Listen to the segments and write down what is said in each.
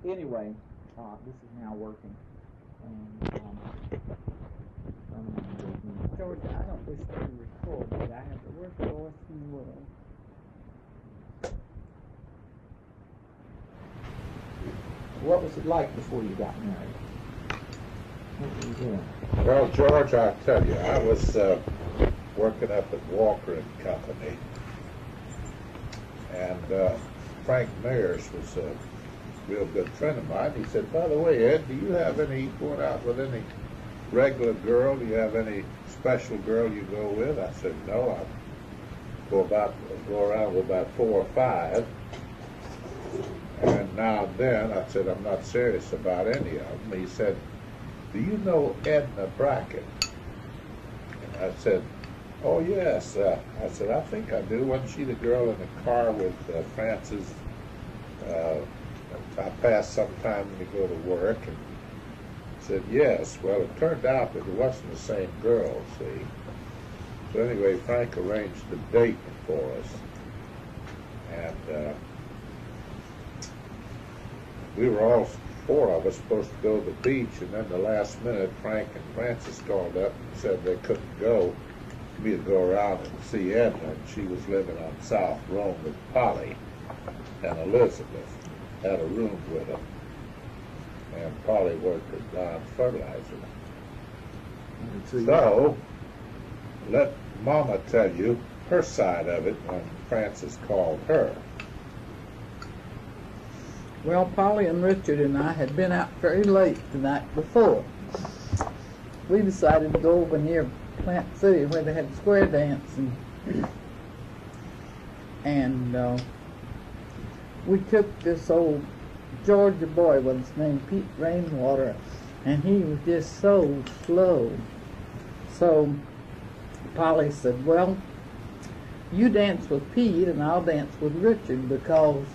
Anyway, this is now working. And, Georgia, I don't wish to record, but I have the worst voice in the world. what was it like before you got married? What were you doing? Well, George, I'll tell you, I was working up at Walker and Company, and Frank Mayers was a real good friend of mine. He said, "By the way, Ed, do you have any going out with any regular girl? Do you have any special girl you go with?" I said, "No, I go around with about 4 or 5. And now and then," I said, "I'm not serious about any of them." He said, "Do you know Edna Brackett?" And I said, "Oh, yes." I said, "I think I do. Wasn't she the girl in the car with Francis? I passed sometime when you go to work." And he said, "Yes." Well, it turned out that it wasn't the same girl, see. So anyway, Frank arranged a date for us. And we were all 4 of us supposed to go to the beach, and then the last minute, Frank and Francis called up and said they couldn't go. Me to go around and see Edna, and she was living on South Rome with Polly and Elizabeth, had a room with them, and Polly worked at Lyons Fertilizer. So, let Mama tell you her side of it when Francis called her. Well, Polly and Richard and I had been out very late the night before. We decided to go over near Plant City where they had square dancing. And we took this old Georgia boy, what's his name, Pete Rainwater, and he was just so slow. So Polly said, "Well, you dance with Pete and I'll dance with Richard, because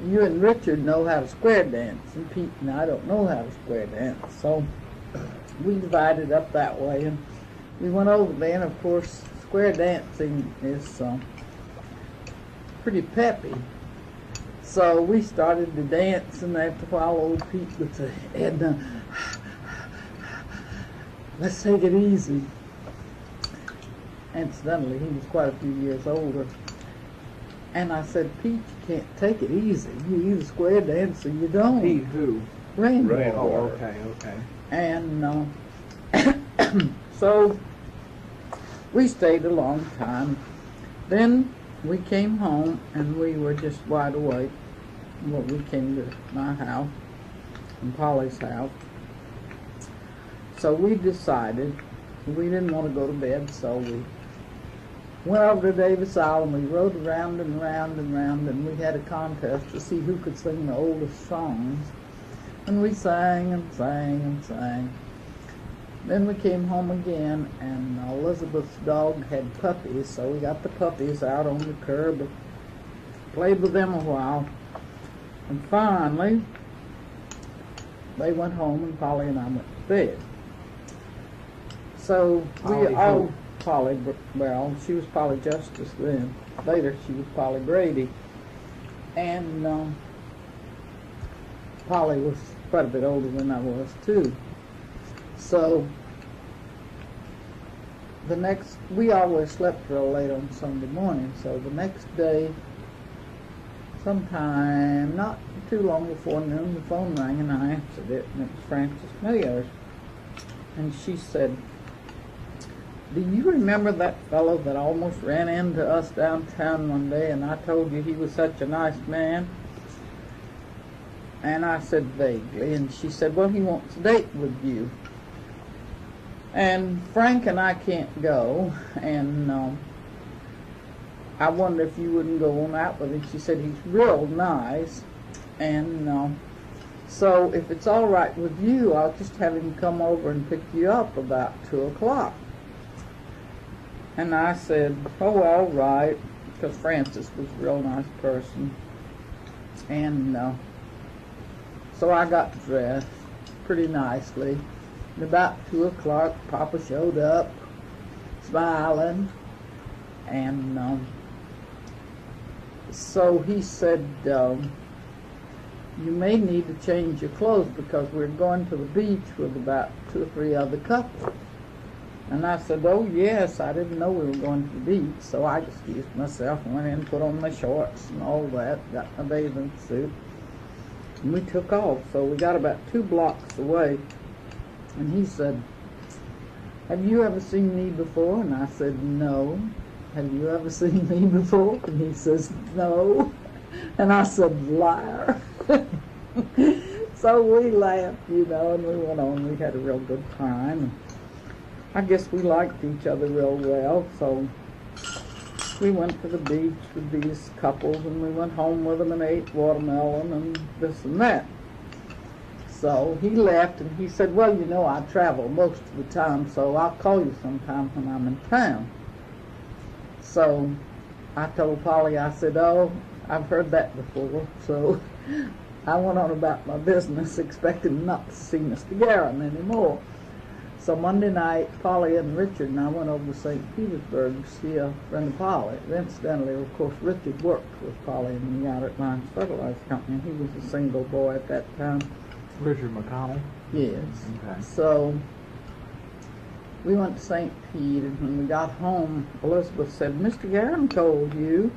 you and Richard know how to square dance, and Pete and I don't know how to square dance." So we divided up that way, and we went over there, and of course square dancing is pretty peppy. So we started to dance, and after a while old Pete would say, "Edna, let's take it easy." Incidentally, he was quite a few years older. And I said, "Pete, you can't take it easy. You either square dance or you don't." Pete who? Rainwater. Oh, okay. And so we stayed a long time. Then we came home, and we were just wide awake. Well, we came to my house and Polly's house. So we decided we didn't want to go to bed, so we went over to Davis Island. We rode around and round and round, and we had a contest to see who could sing the oldest songs. And we sang and sang and sang. Then we came home again, and Elizabeth's dog had puppies, so we got the puppies out on the curb and played with them a while. And finally, they went home, and Polly and I went to bed. So we all... Polly, well, she was Polly Justice then. Later, she was Polly Brady. And Polly was quite a bit older than I was, too. So we always slept real late on Sunday morning. So the next day, sometime not too long before noon, the phone rang, and I answered it, and it was Frances Mayers. And she said, "Do you remember that fellow that almost ran into us downtown one day, and I told you he was such a nice man?" And I said vaguely, and she said, "Well, he wants to date with you. And Frank and I can't go, and I wonder if you wouldn't go on out with him." She said, "He's real nice, and so if it's all right with you, I'll just have him come over and pick you up about 2 o'clock. And I said, "Oh, all right," because Frances was a real nice person. And so I got dressed pretty nicely. And about 2 o'clock, Papa showed up, smiling. And so he said, you may need to change your clothes because we're going to the beach with about 2 or 3 other couples. And I said, oh yes, I didn't know we were going to the beach, so I excused myself and went in and put on my shorts and all that, got my bathing suit, and we took off. So we got about 2 blocks away, and he said, have you ever seen me before? And I said, no. Have you ever seen me before? And he says, no. And I said, liar. So we laughed, you know, and we went on. We had a real good time. I guess we liked each other real well, so we went to the beach with these couples, and we went home with them and ate watermelon and this and that. So he left, and he said, well, you know, I travel most of the time, so I'll call you sometime when I'm in town. So I told Polly, I said, oh, I've heard that before. So I went on about my business, expecting not to see Mr. Garren anymore. So Monday night, Polly and Richard and I went over to St. Petersburg to see a friend of Polly. Incidentally, of course, Richard worked with Polly and me out at Lyons Fertilizer Company. He was a single boy at that time. Richard McConnell? Yes. Okay. So we went to St. Pete, and when we got home, Elizabeth said, Mr. Garren told you.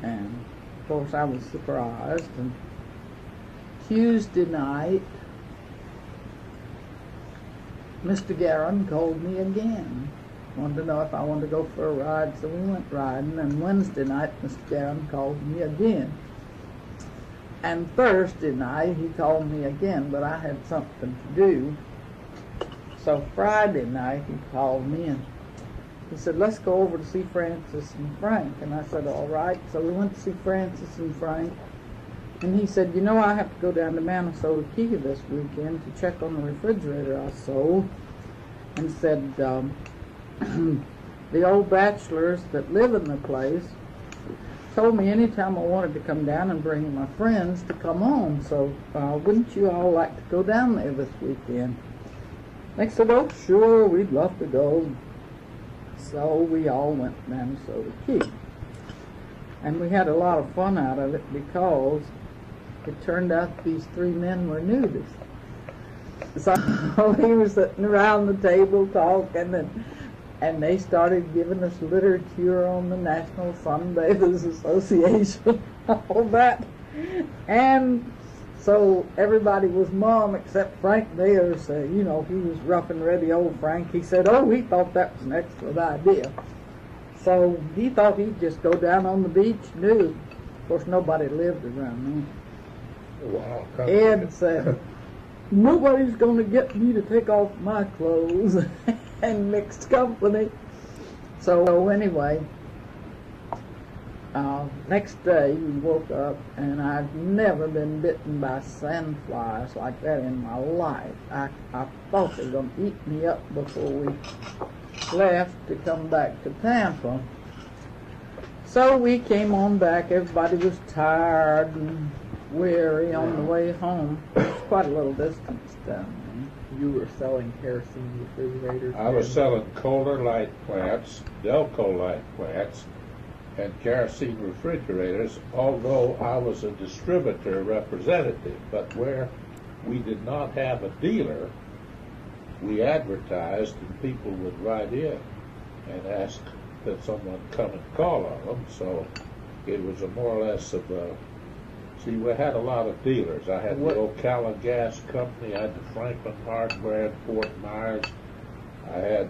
And, of course, I was surprised. And Tuesday night, Mr. Garren called me again. Wanted to know if I wanted to go for a ride, so we went riding. And Wednesday night, Mr. Garren called me again. And Thursday night, he called me again, but I had something to do. So Friday night, he called me, and he said, let's go over to see Francis and Frank. And I said, all right. So we went to see Francis and Frank. And he said, you know, I have to go down to Minnesota Key this weekend to check on the refrigerator I sold. And said, the old bachelors that live in the place told me anytime I wanted to come down and bring my friends to come on. So wouldn't you all like to go down there this weekend? They said, oh, sure, we'd love to go. So we all went to Minnesota Key. And we had a lot of fun out of it because it turned out these 3 men were nudists. So we were sitting around the table talking, and they started giving us literature on the National Sunbathers Association, all that. And so everybody was mum except Frank Ayers. You know, he was rough and ready old Frank. He said, oh, he thought that was an excellent idea. So he thought he'd just go down on the beach nude. Of course, nobody lived around me. Wow. Ed said, nobody's going to get me to take off my clothes and mixed company. So anyway, next day we woke up, and I've never been bitten by sandflies like that in my life. I thought they were going to eat me up before we left to come back to Tampa. So we came on back. Everybody was tired and weary on the way home. It's quite a little distance down there. You were selling kerosene refrigerators? I was selling Kohler light plants, Delco light plants, and kerosene refrigerators, although I was a distributor representative. But where we did not have a dealer, we advertised, and people would write in and ask that someone come and call on them. So it was a more or less of a, see, we had a lot of dealers. I had the Ocala Gas Company, I had the Franklin Hardware in Fort Myers, I had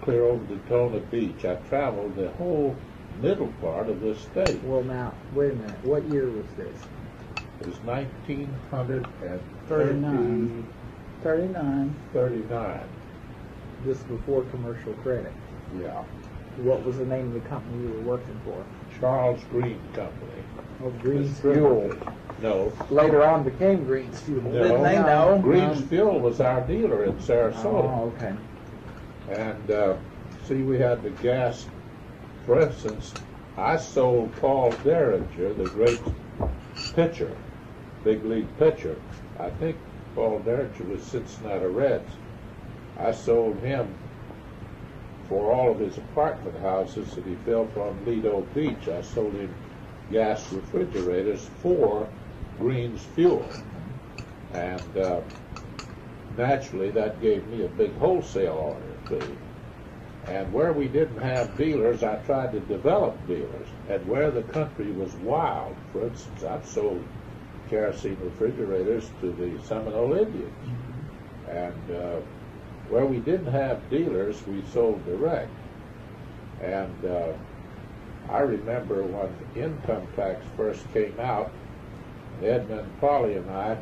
clear over to Daytona Beach. I traveled the whole middle part of this state. Well, now, wait a minute. What year was this? It was 1939. 39. This is before commercial credit. Yeah. What was the name of the company you were working for? Charles Green Company. Oh, Green's Fuel. No. Later on became Green's Fuel. No. Didn't they know? Green's Fuel was our dealer in Sarasota. Oh, okay. And see, we had the gas. For instance, I sold Paul Derringer, the great pitcher, big league pitcher. I think Paul Derringer was Cincinnati Reds. I sold him for all of his apartment houses that he built on Lido Beach. I sold him gas refrigerators for Green's Fuel. And naturally, that gave me a big wholesale order fee. And where we didn't have dealers, I tried to develop dealers. And where the country was wild, for instance, I've sold kerosene refrigerators to the Seminole Indians. And where we didn't have dealers, we sold direct. And I remember when income tax first came out, Edna and Polly and I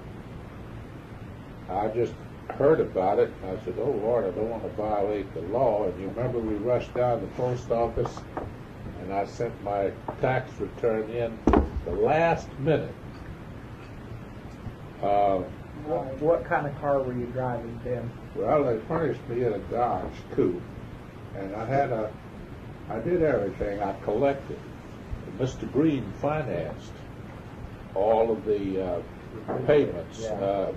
just heard about it, and I said, oh Lord, I don't want to violate the law. And you remember we rushed down to the post office, and I sent my tax return in the last minute. What kind of car were you driving then? Well, they furnished me in a Dodge coupe, and I did everything. I collected. Mr. Green financed all of the payments.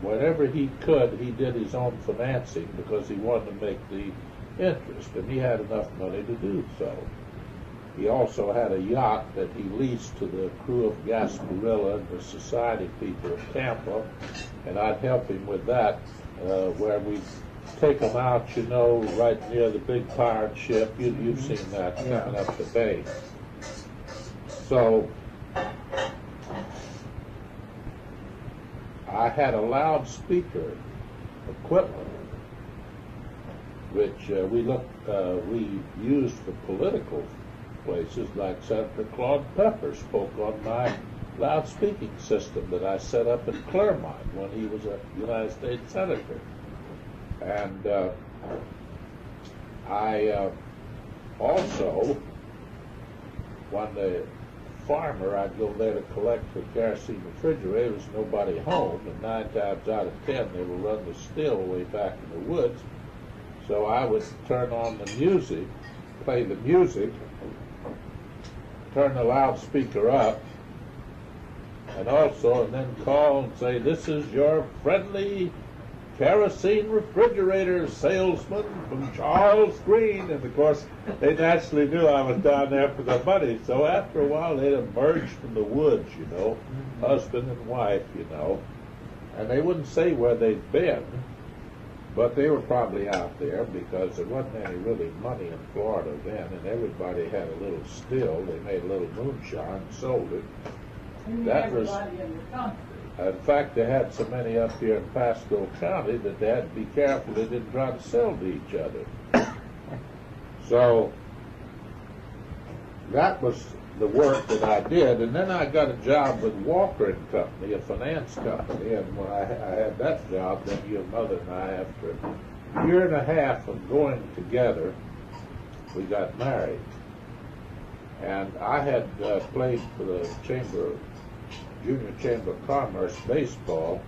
Whenever he could, he did his own financing because he wanted to make the interest, and he had enough money to do so. He also had a yacht that he leased to the crew of Gasparilla and the society people of Tampa, and I'd help him with that, where we'd take them out, you know, right near the big pirate ship. You've seen that coming up the bay. So I had a loudspeaker equipment, which we used for political places, like Senator Claude Pepper spoke on my loudspeaking system that I set up in Claremont when he was a United States Senator. And I also, when the farmer, I'd go there to collect the kerosene refrigerators, nobody home, and 9 times out of 10 they would run the still way back in the woods. So I would turn on the music, play the music, turn the loudspeaker up, and then call and say, this is your friendly kerosene refrigerator salesman from Charles Green. And of course, they naturally knew I was down there for the money. So after a while, they'd emerge from the woods, you know, husband and wife, you know, and they wouldn't say where they'd been, but they were probably out there because there wasn't any really money in Florida then, and everybody had a little still. They made a little moonshine and sold it. That was, in fact, they had so many up here in Pasco County that they had to be careful they didn't try to sell to each other. So that was the work that I did, and then I got a job with Walker and Company, a finance company, and when I had that job, then your mother and I, after a year and a half of going together, we got married. And I had played for the Junior Chamber of Commerce baseball.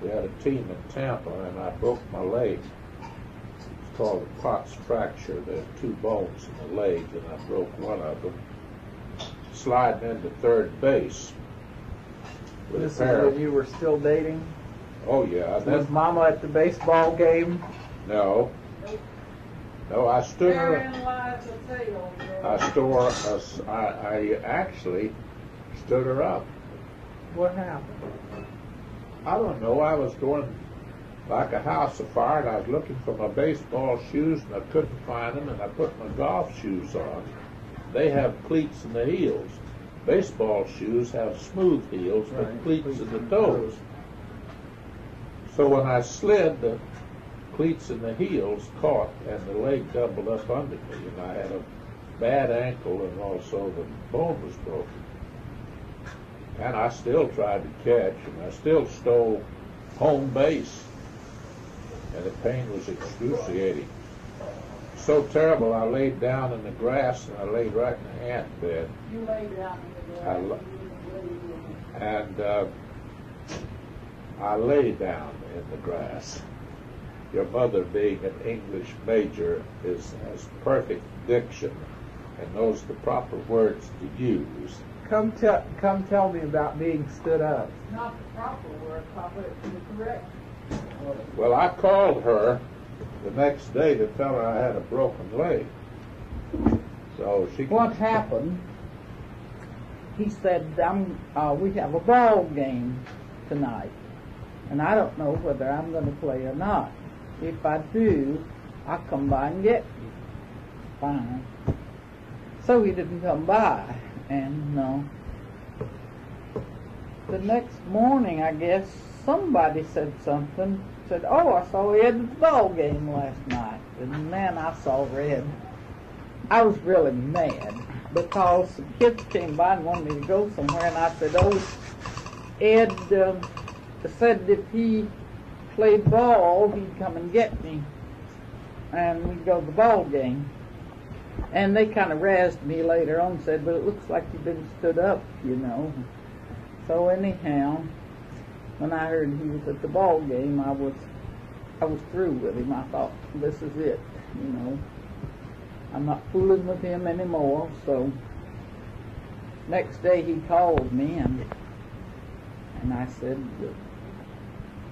We had a team in Tampa, and I broke my leg. It's called a Potts fracture. There are 2 bones in the leg, and I broke one of them, sliding into third base. This is when you were still dating? Oh, yeah. Was Mama at the baseball game? No. No, I stood her. I actually stood her up. What happened? I don't know. I was going like a house afire, and I was looking for my baseball shoes, and I couldn't find them, and I put my golf shoes on. They have cleats in the heels. Baseball shoes have smooth heels, but cleats in the toes. So when I slid, the cleats in the heels caught, and the leg doubled up under me, and I had a bad ankle, and also the bone was broken. And I still tried to catch, and I still stole home base, and the pain was excruciating. So terrible, I laid down in the grass, and I laid right in the ant bed. You laid down in the grass. I lay down in the grass. Your mother, being an English major, has perfect diction and knows the proper words to use. Come tell me about being stood up. Not the proper word, Papa, it's the correct. Well, I called her the next day to tell her I had a broken leg. So she. What happened? he said, we have a ball game tonight, and I don't know whether I'm going to play or not. If I do, I'll come by and get you. Fine. So he didn't come by, and the next morning, I guess, somebody said something. Said, oh, I saw Ed at the ball game last night. And man, I saw Red. I was really mad because the kids came by and wanted me to go somewhere, and I said, oh, Ed said if he played ball, he'd come and get me, and we'd go to the ball game. And they kind of razzed me later on and said, but it looks like you've been stood up, you know. So anyhow, when I heard he was at the ball game, I was through with him. I thought, this is it, you know. I'm not fooling with him anymore. So next day he called me, and I said,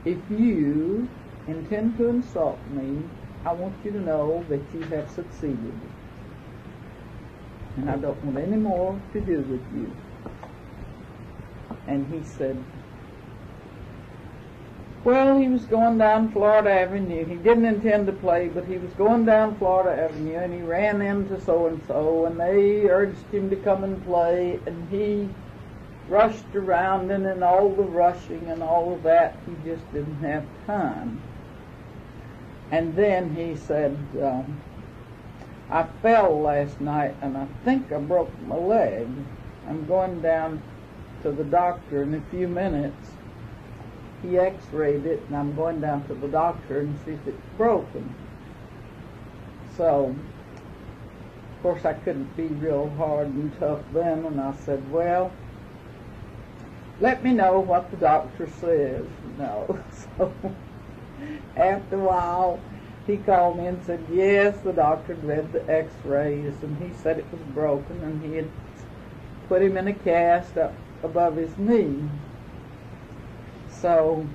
if you intend to insult me, I want you to know that you have succeeded. And I don't want any more to do with you. And he said, well, he was going down Florida Avenue. He didn't intend to play, but he was going down Florida Avenue, and he ran into so-and-so, and they urged him to come and play, and he rushed around, and in all the rushing and all of that, he just didn't have time. And then he said, I fell last night, and I think I broke my leg. I'm going down to the doctor in a few minutes. He x-rayed it, and I'm going down to the doctor and see if it's broken. So, of course, I couldn't be real hard and tough then, and I said, well, let me know what the doctor says, you know. So, after a while, he called me and said, yes, the doctor had read the x-rays, and he said it was broken, and he had put him in a cast up above his knee. So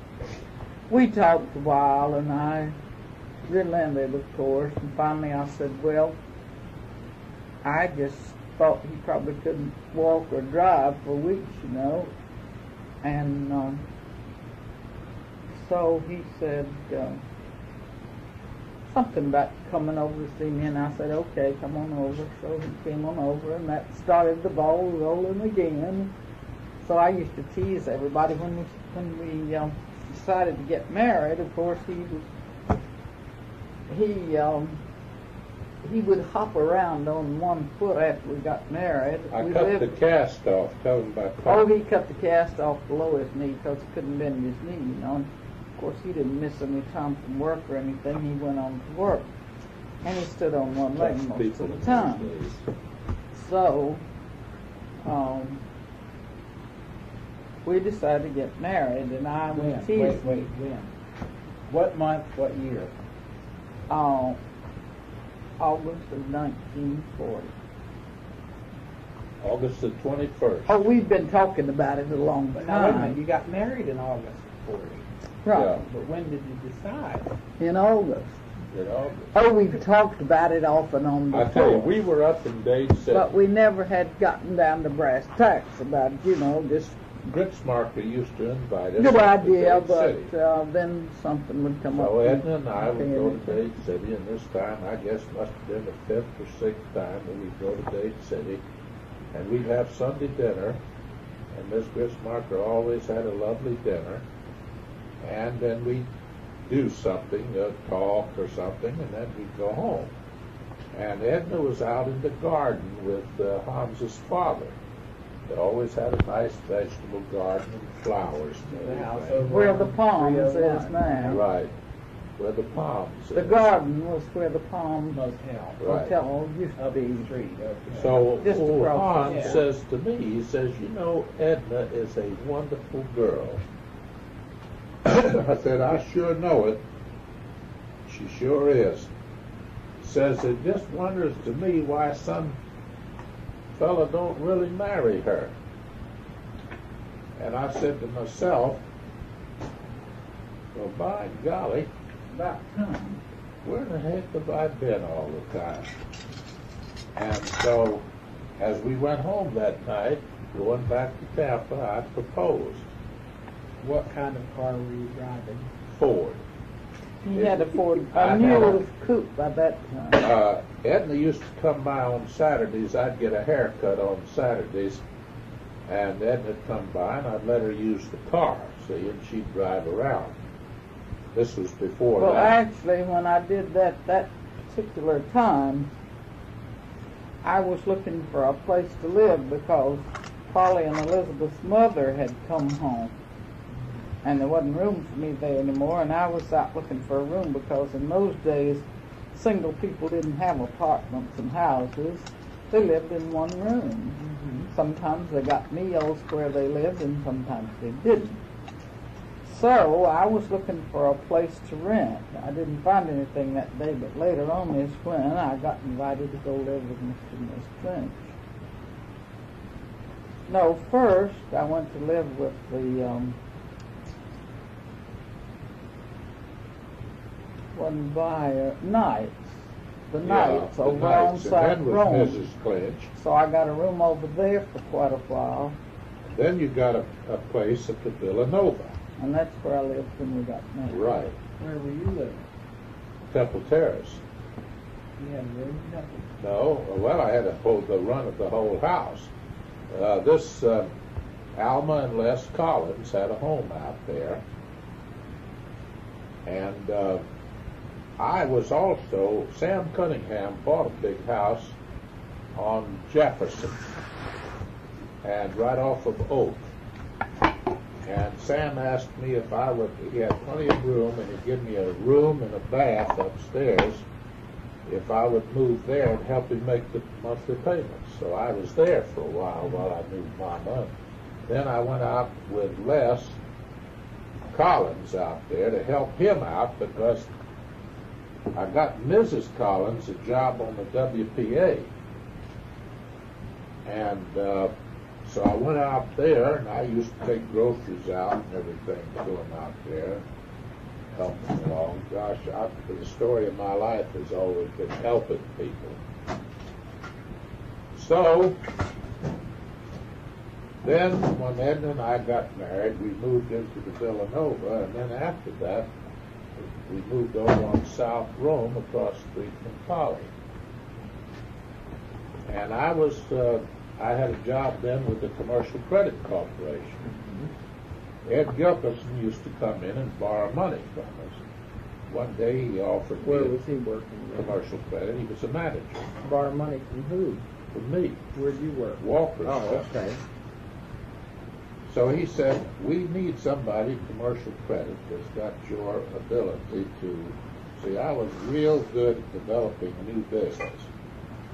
we talked a while, and I relented, of course, and finally I said, well, I just thought he probably couldn't walk or drive for weeks, you know. And so he said something about coming over to see me, and I said, okay, come on over. So he came on over, and that started the ball rolling again. So I used to tease everybody when we decided to get married. Of course, he would hop around on one foot after we got married. I cut the cast off. Tell him about that. Oh, he cut the cast off below his knee because it couldn't bend his knee, you know. And of course, he didn't miss any time from work or anything. He went on to work, and he stood on one leg most of the time. So we decided to get married, and I was teasing. When? What month, what year? August of 1940. August the 21st. Oh, we've been talking about it a long time. Now, wait a minute, you got married in August of 40. Right. Yeah. But when did you decide? In August. In August. Oh, we've talked about it off and on before. I tell you, we were up in Dade City. But we never had gotten down to brass tacks about it, you know, just Gritzmarker used to invite us. good up to idea, Dade but City. then something would come up. So Edna and I would Okay, go to Dade City, and this time, I guess, must have been the fifth or sixth time that we'd go to Dade City, and we'd have Sunday dinner, and Miss Gritzmarker always had a lovely dinner, and then we'd do something, talk or something, and then we'd go home. And Edna was out in the garden with Hans's father. They always had a nice vegetable garden and flowers. The house over Where on the Palms is 301. now. Right, where the palms The is. garden was where the Palms Motel. Right. Hotel used to Up be. the street. Up there. So Just old across Hans the- says to me, he says, you know, Edna is a wonderful girl. I said, I sure know it. She sure is. Says, it just wonders to me why some fella don't really marry her. And I said to myself, well, by golly, About time. where the heck have I been all the time? And so, as we went home that night, going back to Tampa, I proposed. What kind of car were you driving? Ford. He had a Ford, I a had mule coupe by that time. Edna used to come by on Saturdays. I'd get a haircut on Saturdays, and Edna'd come by, and I'd let her use the car, see, and she'd drive around. This was before Well, that. actually, when I did that particular time, I was looking for a place to live because Polly and Elizabeth's mother had come home. And there wasn't room for me there anymore, and I was out looking for a room because in those days, single people didn't have apartments and houses. They lived in one room. Mm-hmm. Sometimes they got meals where they lived, and sometimes they didn't. So I was looking for a place to rent. I didn't find anything that day, but later on, Miss Flynn, I got invited to go live with Mr. and Miss Flynn. No, first I went to live with the one by Knights. The Knights over on South And then was Rome. Mrs. Clinch. So I got a room over there for quite a while, Then you got a place at the Villanova. and that's where I lived when we got married. Right. Where were you living? Temple Terrace. You had a room? Nothing. No, well, I had to hold the run of the whole house. This Alma and Les Collins had a home out there, and I was also, Sam Cunningham bought a big house on Jefferson and right off of Oak. And Sam asked me if I would, he had plenty of room, and he'd give me a room and a bath upstairs if I would move there and help him make the monthly payments. So I was there for a while I moved Mama. Then I went out with Les Collins out there to help him out because I got Mrs. Collins a job on the WPA. And so I went out there, and I used to take groceries out and everything to them out there, help them along. Gosh, the story of my life has always been helping people. So then when Edna and I got married, we moved into the Villanova, and then after that, we moved over on South Rome across the street from Polly. And I had a job then with the Commercial Credit Corporation. Mm-hmm. Ed Gilkerson used to come in and borrow money from us. One day he offered Where me was he working? commercial credit. He was a manager. Borrow money from who? From me, Where'd you work? Walker's. Oh, okay. So he said, we need somebody, commercial credit, that's got your ability to... See, I was real good at developing new business.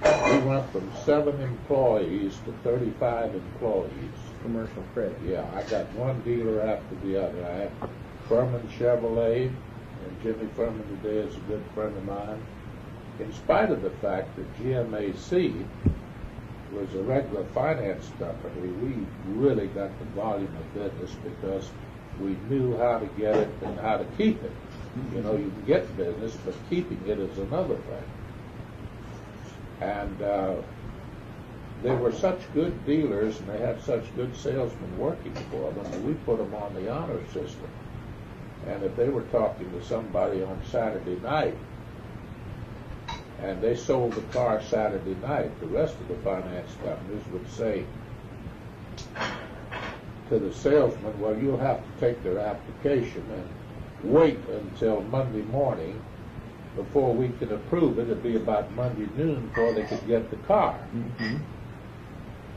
We went from 7 employees to 35 employees. Commercial credit. Yeah, I got one dealer after the other. I had Furman Chevrolet, and Jimmy Furman today is a good friend of mine. In spite of the fact that GMAC was a regular finance company, we really got the volume of business because we knew how to get it and how to keep it. You know, you can get business, but keeping it is another thing. And they were such good dealers, and they had such good salesmen working for them, and we put them on the honor system. And if they were talking to somebody on Saturday night, and they sold the car Saturday night, the rest of the finance companies would say to the salesman, well, you'll have to take their application and wait until Monday morning before we can approve it. It'd be about Monday noon before they could get the car. Mm-hmm.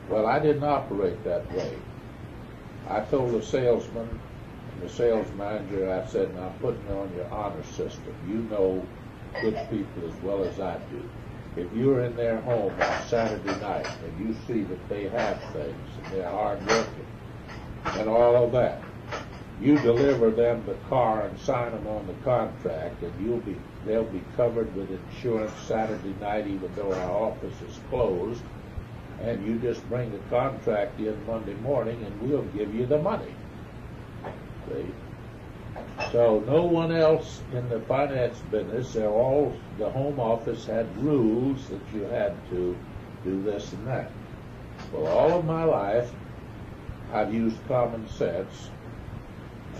Well, I didn't operate that way. I told the salesman and the sales manager, I said, now I'm putting you on your honor system. You know good people as well as I do. If you're in their home on Saturday night and you see that they have things and they're hard working and all of that, you deliver them the car and sign them on the contract, and they'll be covered with insurance Saturday night, even though our office is closed. And you just bring the contract in Monday morning, and we'll give you the money. See? So no one else in the finance business, the home office had rules that you had to do this and that. Well, all of my life, I've used common sense,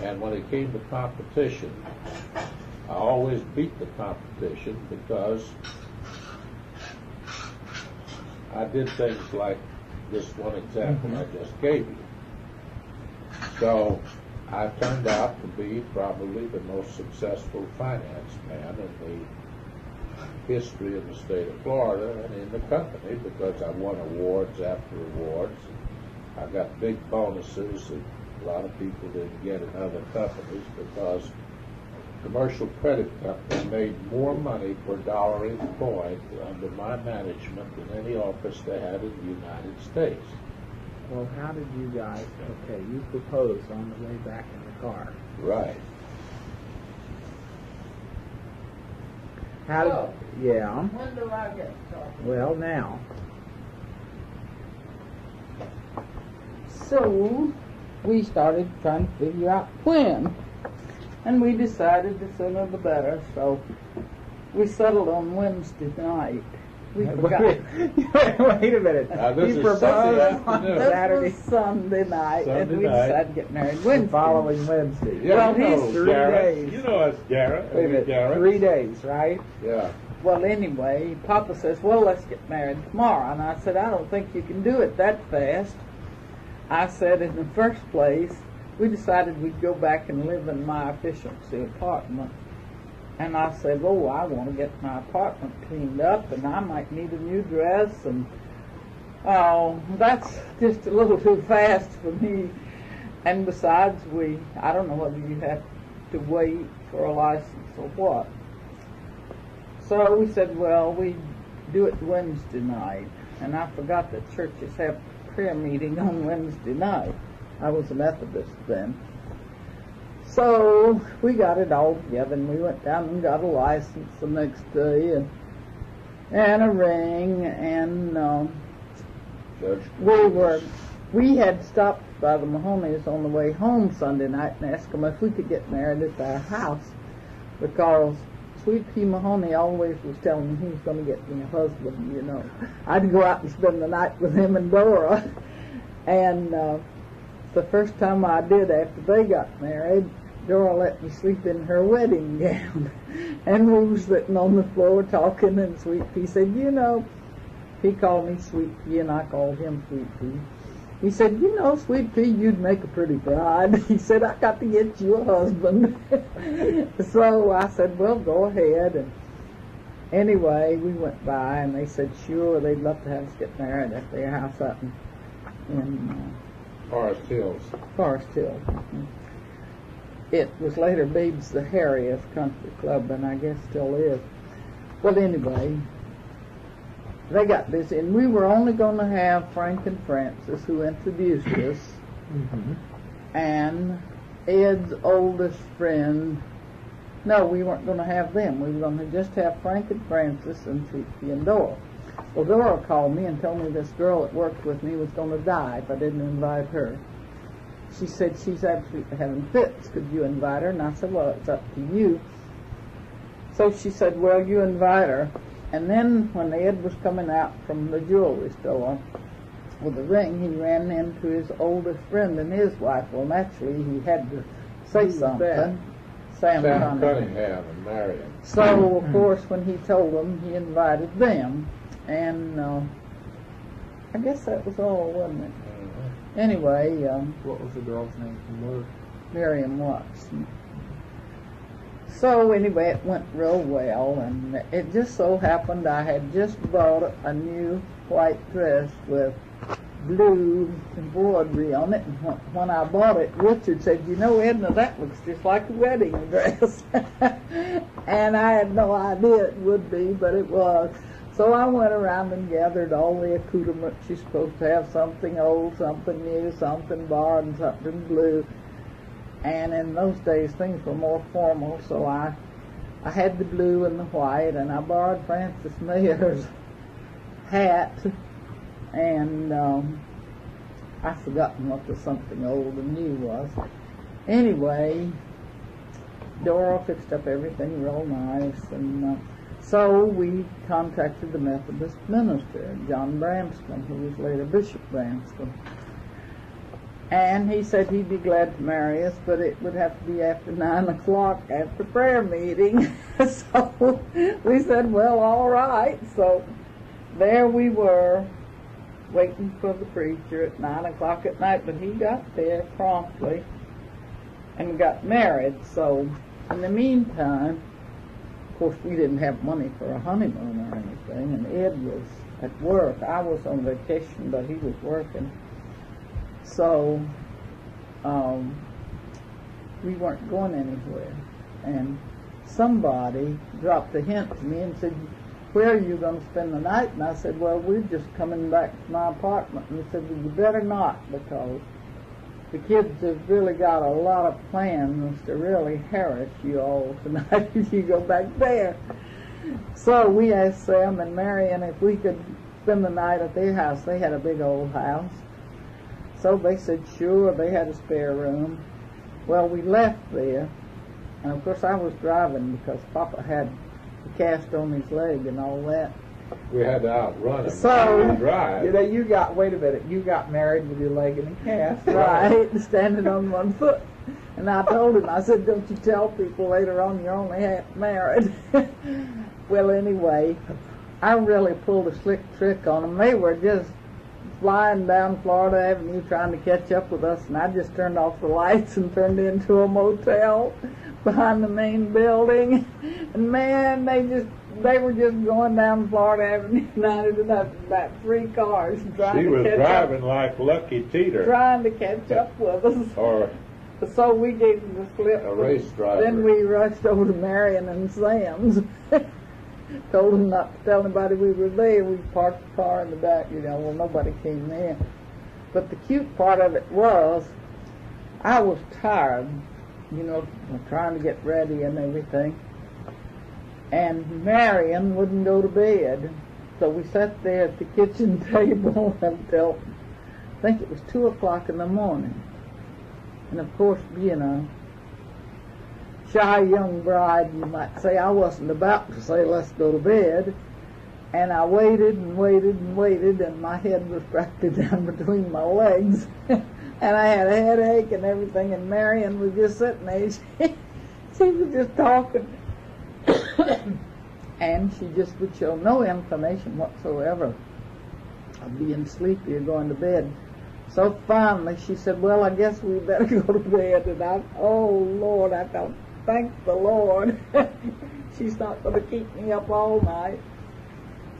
and when it came to competition, I always beat the competition because I did things like this one example I just gave you. So I turned out to be probably the most successful finance man in the history of the state of Florida and in the company, because I won awards after awards. I got big bonuses that a lot of people didn't get in other companies, because commercial credit companies made more money per dollar employed under my management than any office they had in the United States. Well, how did you guys, okay, you proposed on the way back in the car. Right. How did, So, yeah, when do I get started? well, now, So we started trying to figure out when, and we decided the sooner the better. So we settled on Wednesday night. We forgot. Wait a minute. Now, this You is proposed Sunday on afternoon. Saturday, This was Sunday night, and Sunday we night. decided to get married the Wednesday. following Wednesday. Yeah, Well, you know he's 3 Garrett. days. You know us, Garrett. Wait a minute, Garrett. 3 days, right? Yeah. Well, anyway, Papa says, well, let's get married tomorrow. And I said, I don't think you can do it that fast. I said, in the first place, we decided we'd go back and live in my efficiency apartment. And I said, oh, I want to get my apartment cleaned up, and I might need a new dress. And, oh, that's just a little too fast for me. And besides, I don't know whether you have to wait for a license or what. So we said, well, we do it Wednesday night. And I forgot that churches have prayer meeting on Wednesday night. I was a Methodist then. So we got it all together, and we went down and got a license the next day, and a ring, and Judge. we had stopped by the Mahoney's on the way home Sunday night and asked them if we could get married at their house, because Sweet Pea Mahoney always was telling me he was going to get me a husband, you know. I'd go out and spend the night with him and Dora. And the first time I did after they got married, Dora let me sleep in her wedding gown. And we were sitting on the floor talking, and Sweet Pea said, you know, he called me Sweet Pea and I called him Sweet Pea. He said, you know, Sweet Pea, you'd make a pretty bride. He said, I got to get you a husband. So I said, well, go ahead. And anyway, we went by, and they said, sure, they'd love to have us get married at their house up in Forest Hills. Forest Hill. It was later Babe's the Harriest Country Club, and I guess still is. Well, anyway, they got busy, and we were only going to have Frank and Francis, who introduced us, and Ed's oldest friend. No, we weren't going to have them. We were going to just have Frank and Francis and Sweet Pea and Dora. Well, Dora called me and told me this girl that worked with me was going to die if I didn't invite her. She said she's absolutely having fits. Could you invite her? And I said, well, it's up to you. So she said, well, you invite her. And then when Ed was coming out from the jewelry store with the ring, he ran into his oldest friend and his wife. Well, naturally, he had to say something. Sam Cunningham and Marion. So, of course, when he told them, he invited them. And I guess that was all, wasn't it? Anyway, What was the girl's name from work? Miriam Watson. So anyway, it went real well, and it just so happened I had just bought a new white dress with blue embroidery on it, and when I bought it, Richard said, you know, Edna, that looks just like a wedding dress. And I had no idea it would be, but it was. So I went around and gathered all the accoutrements. You're supposed to have something old, something new, something borrowed, and something blue. And in those days, things were more formal, so I had the blue and the white, and I borrowed Francis Mayer's hat, and I've forgotten what the something old and new was. Anyway, Dora fixed up everything real nice, and so we contacted the Methodist minister, John Bramston, who was later Bishop Bramston. And he said he'd be glad to marry us, but it would have to be after 9 o'clock after prayer meeting. So we said, well, all right. So there we were, waiting for the preacher at 9 o'clock at night, but he got there promptly and got married. So in the meantime, of course, we didn't have money for a honeymoon or anything, and Ed was at work. I was on vacation, but he was working. So we weren't going anywhere. And somebody dropped a hint to me and said, where are you going to spend the night? And I said, well, we're just coming back to my apartment. And he said, well, you better not, because the kids have really got a lot of plans to really harass you all tonight if you go back there. So we asked Sam and Marion if we could spend the night at their house. They had a big old house. So they said, sure, they had a spare room. Well, we left there, and of course I was driving because Papa had a cast on his leg and all that. We had to outrun him. So, drive. You know, wait a minute, you got married with your leg in a cast. Right, standing on one foot. And I told him, I said, don't you tell people later on you're only half married. Well, anyway, I really pulled a slick trick on them. They were just flying down Florida Avenue trying to catch up with us, and I just turned off the lights and turned into a motel behind the main building. And man, they were just going down Florida Avenue, about 3 cars trying she to was catch driving up, like Lucky Teeter. trying to catch up with us. Or So we gave them the slip. a race driver. Then we rushed over to Marion and Sam's. Told them not to tell anybody we were there. We parked the car in the back, well, nobody came there. But the cute part of it was, I was tired, trying to get ready and everything. And Marion wouldn't go to bed. So we sat there at the kitchen table until, I think it was 2 o'clock in the morning. And of course, shy young bride, you might say, I wasn't about to say, let's go to bed. And I waited and waited and waited, and my head was practically down between my legs. And I had a headache and everything, and Marion was just sitting there. She was just talking. And she just would show no inclination whatsoever of being sleepy or going to bed. So finally she said, well, I guess we better go to bed. And oh, Lord, I thought, thank the Lord. She's not going to keep me up all night.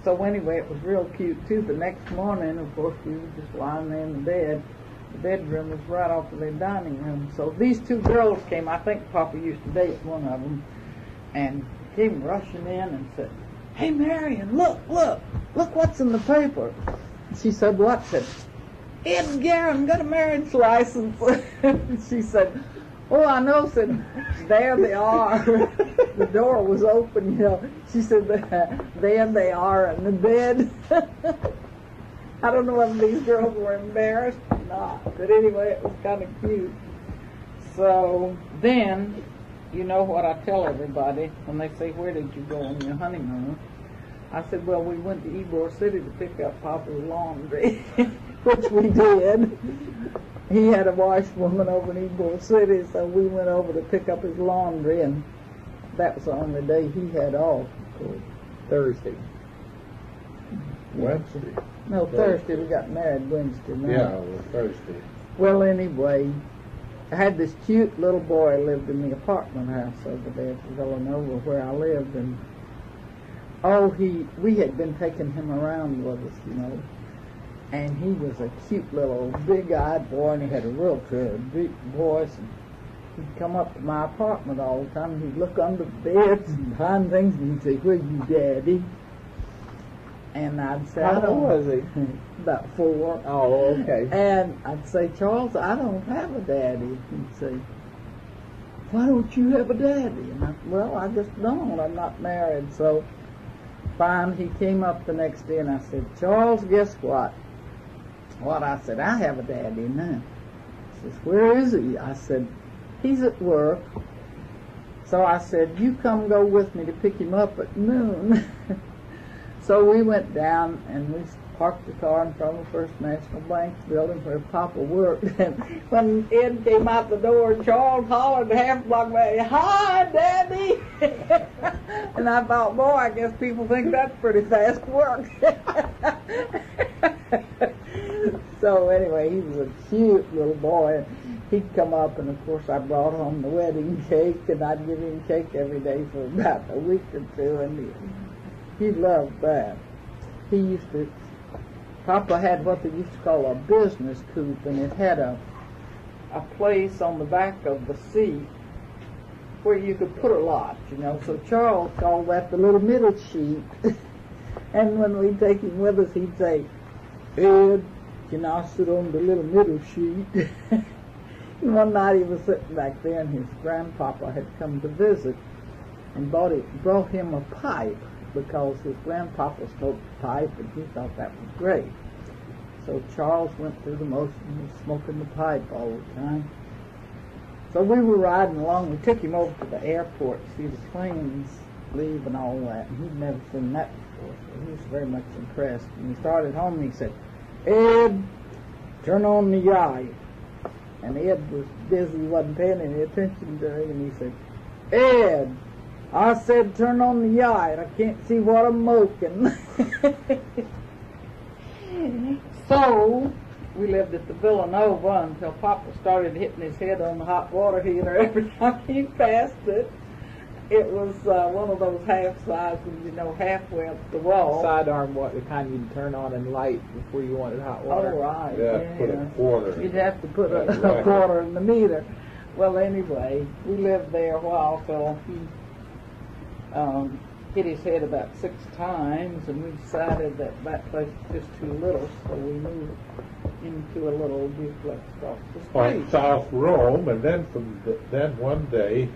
So anyway, it was real cute, too. The next morning, of course, we were just lying there in the bed. The bedroom was right off of their dining room. So these 2 girls came. I think Papa used to date one of them. And came rushing in and said, hey, Marion, look what's in the paper. She said, what? Said, Ed Garren got a marriage license. She said, oh, I know. Said, there they are. The door was open, She said, there they are in the bed. I don't know whether these girls were embarrassed or not, but anyway, it was kind of cute. So then, you know what I tell everybody when they say, where did you go on your honeymoon? I said, well, we went to Ybor City to pick up Papa's laundry, which we did. He had a washwoman over in Ybor City, so we went over to pick up his laundry, and that was the only day he had off. Thursday. Wednesday. No, Thursday. We got married Wednesday night. Yeah, it was Thursday. Well, anyway, I had this cute little boy lived in the apartment house over there at Villanova where I lived, and we had been taking him around with us, and he was a cute little big-eyed boy, and he had a real deep voice, and he'd come up to my apartment all the time, and he'd look under the beds and behind things, and he'd say, where's you, Daddy? And I'd say, How old was he? About 4. Oh, okay. And I'd say, Charles, I don't have a daddy. He'd say, why don't you have a daddy? And I just don't. I'm not married. So, fine, he came up the next day, and I said, Charles, guess what? I said, I have a daddy now. He says, where is he? I said, he's at work. So I said, you come go with me to pick him up at noon. So we went down, and parked the car in front of the First National Bank building where Papa worked. And when Ed came out the door, Charles hollered half a block away, "Hi, Daddy!" And I thought, boy, I guess people think that's pretty fast work. So anyway, he was a cute little boy. He'd come up, and of course I brought home the wedding cake, and I'd give him cake every day for about a week or two, and he loved that. He used to, Papa had what they used to call a business coupe, and it had a place on the back of the seat where you could put a lot, you know. So Charles called that the little middle seat. And when we'd take him with us, he'd say, "Ed, can I sit on the little middle seat?" And one night he was sitting back there, and his grandpapa had come to visit and brought him a pipe, because his grandpapa smoked a pipe, and he thought that was great. So Charles went through the motion of smoking the pipe all the time. So we were riding along. We took him over to the airport to see the planes leave and all that, and he'd never seen that before, so he was very much impressed. And he started home, and he said, "Ed, turn on the yai." And Ed was busy, wasn't paying any attention to him, and he said, "Ed, I said turn on the yai, I can't see what I'm smoking." So we lived at the Villanova until Papa started hitting his head on the hot water heater every time he passed it. It was one of those half sizes, you know, halfway up the wall. Sidearm, what the kind you'd turn on and light before you wanted hot water. Oh, right. Yeah, put a quarter. You'd have to put That's a right. quarter in the meter. Well, anyway, we lived there a while till he hit his head about 6 times, and we decided that that place was just too little, so we moved into a little duplex across the street. On South Rome, and then then one day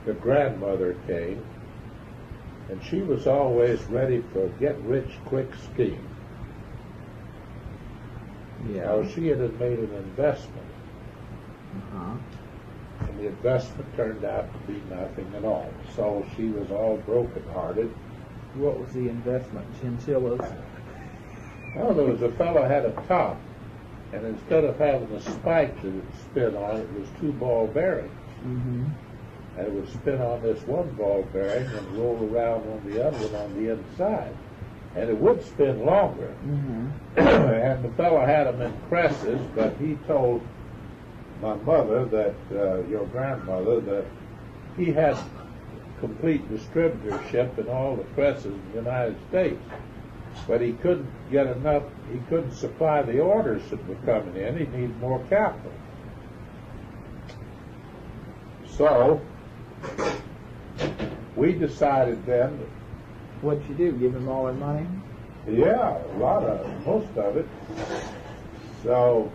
the grandmother came, and she was always ready for a get-rich-quick scheme. Yeah. Now, she had made an investment, Uh-huh. and the investment turned out to be nothing at all. So she was all broken-hearted. What was the investment? Chinchillas? Well, there was a fellow had a top, and instead of having a spike that it spin on, it was 2 ball bearings. Mm-hmm. And it would spin on this one ball bearing and roll around on the other one on the inside. And it would spin longer. Mm-hmm. And the fellow had them in presses, but he told my mother, that your grandmother, that he had complete distributorship in all the presses in the United States. But he couldn't get enough, he couldn't supply the orders that were coming in. He needed more capital. So we decided then, What'd you do? Give him all their money? yeah, most of it. So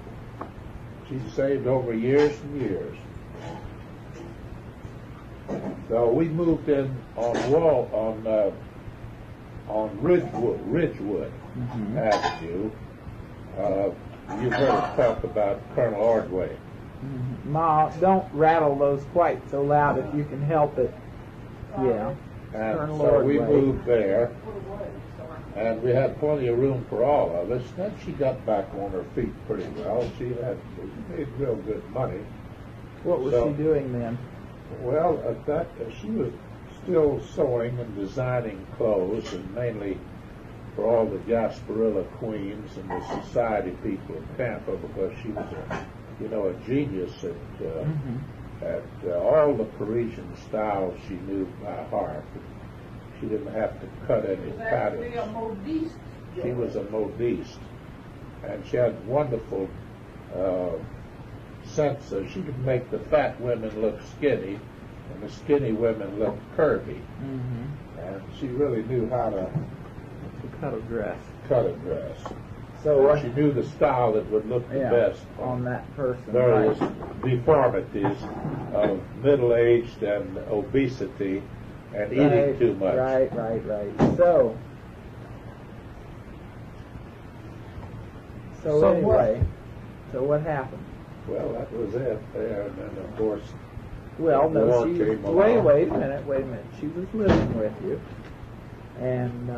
she saved over years and years. So we moved in on Ridgewood Mm-hmm. Avenue. You've heard us talk about Colonel Ordway. Mm-hmm. Ma, don't rattle those quite so loud if you can help it. Yeah. And Colonel so we Ordway. moved there, and we had plenty of room for all of us. Then she got back on her feet pretty well. She made real good money. What was So- she doing then? Well, at that she was still sewing and designing clothes, and mainly for all the Gasparilla queens and the society people in Tampa, because she was a genius at all the Parisian styles she knew by heart. She didn't have to cut any patterns. She was a modiste, and she had wonderful sense of, she could make the fat women look skinny and the skinny women look curvy. Mm-hmm. And she really knew how to Cut a dress. cut a dress. So She knew the style that would look the best on that person. various right. deformities of middle-aged and obesity and eating too much. Right. So anyway, so what happened? Well, that was it there, and then of course, Well, the no, war she. came Wait along. a minute. She was living with you. And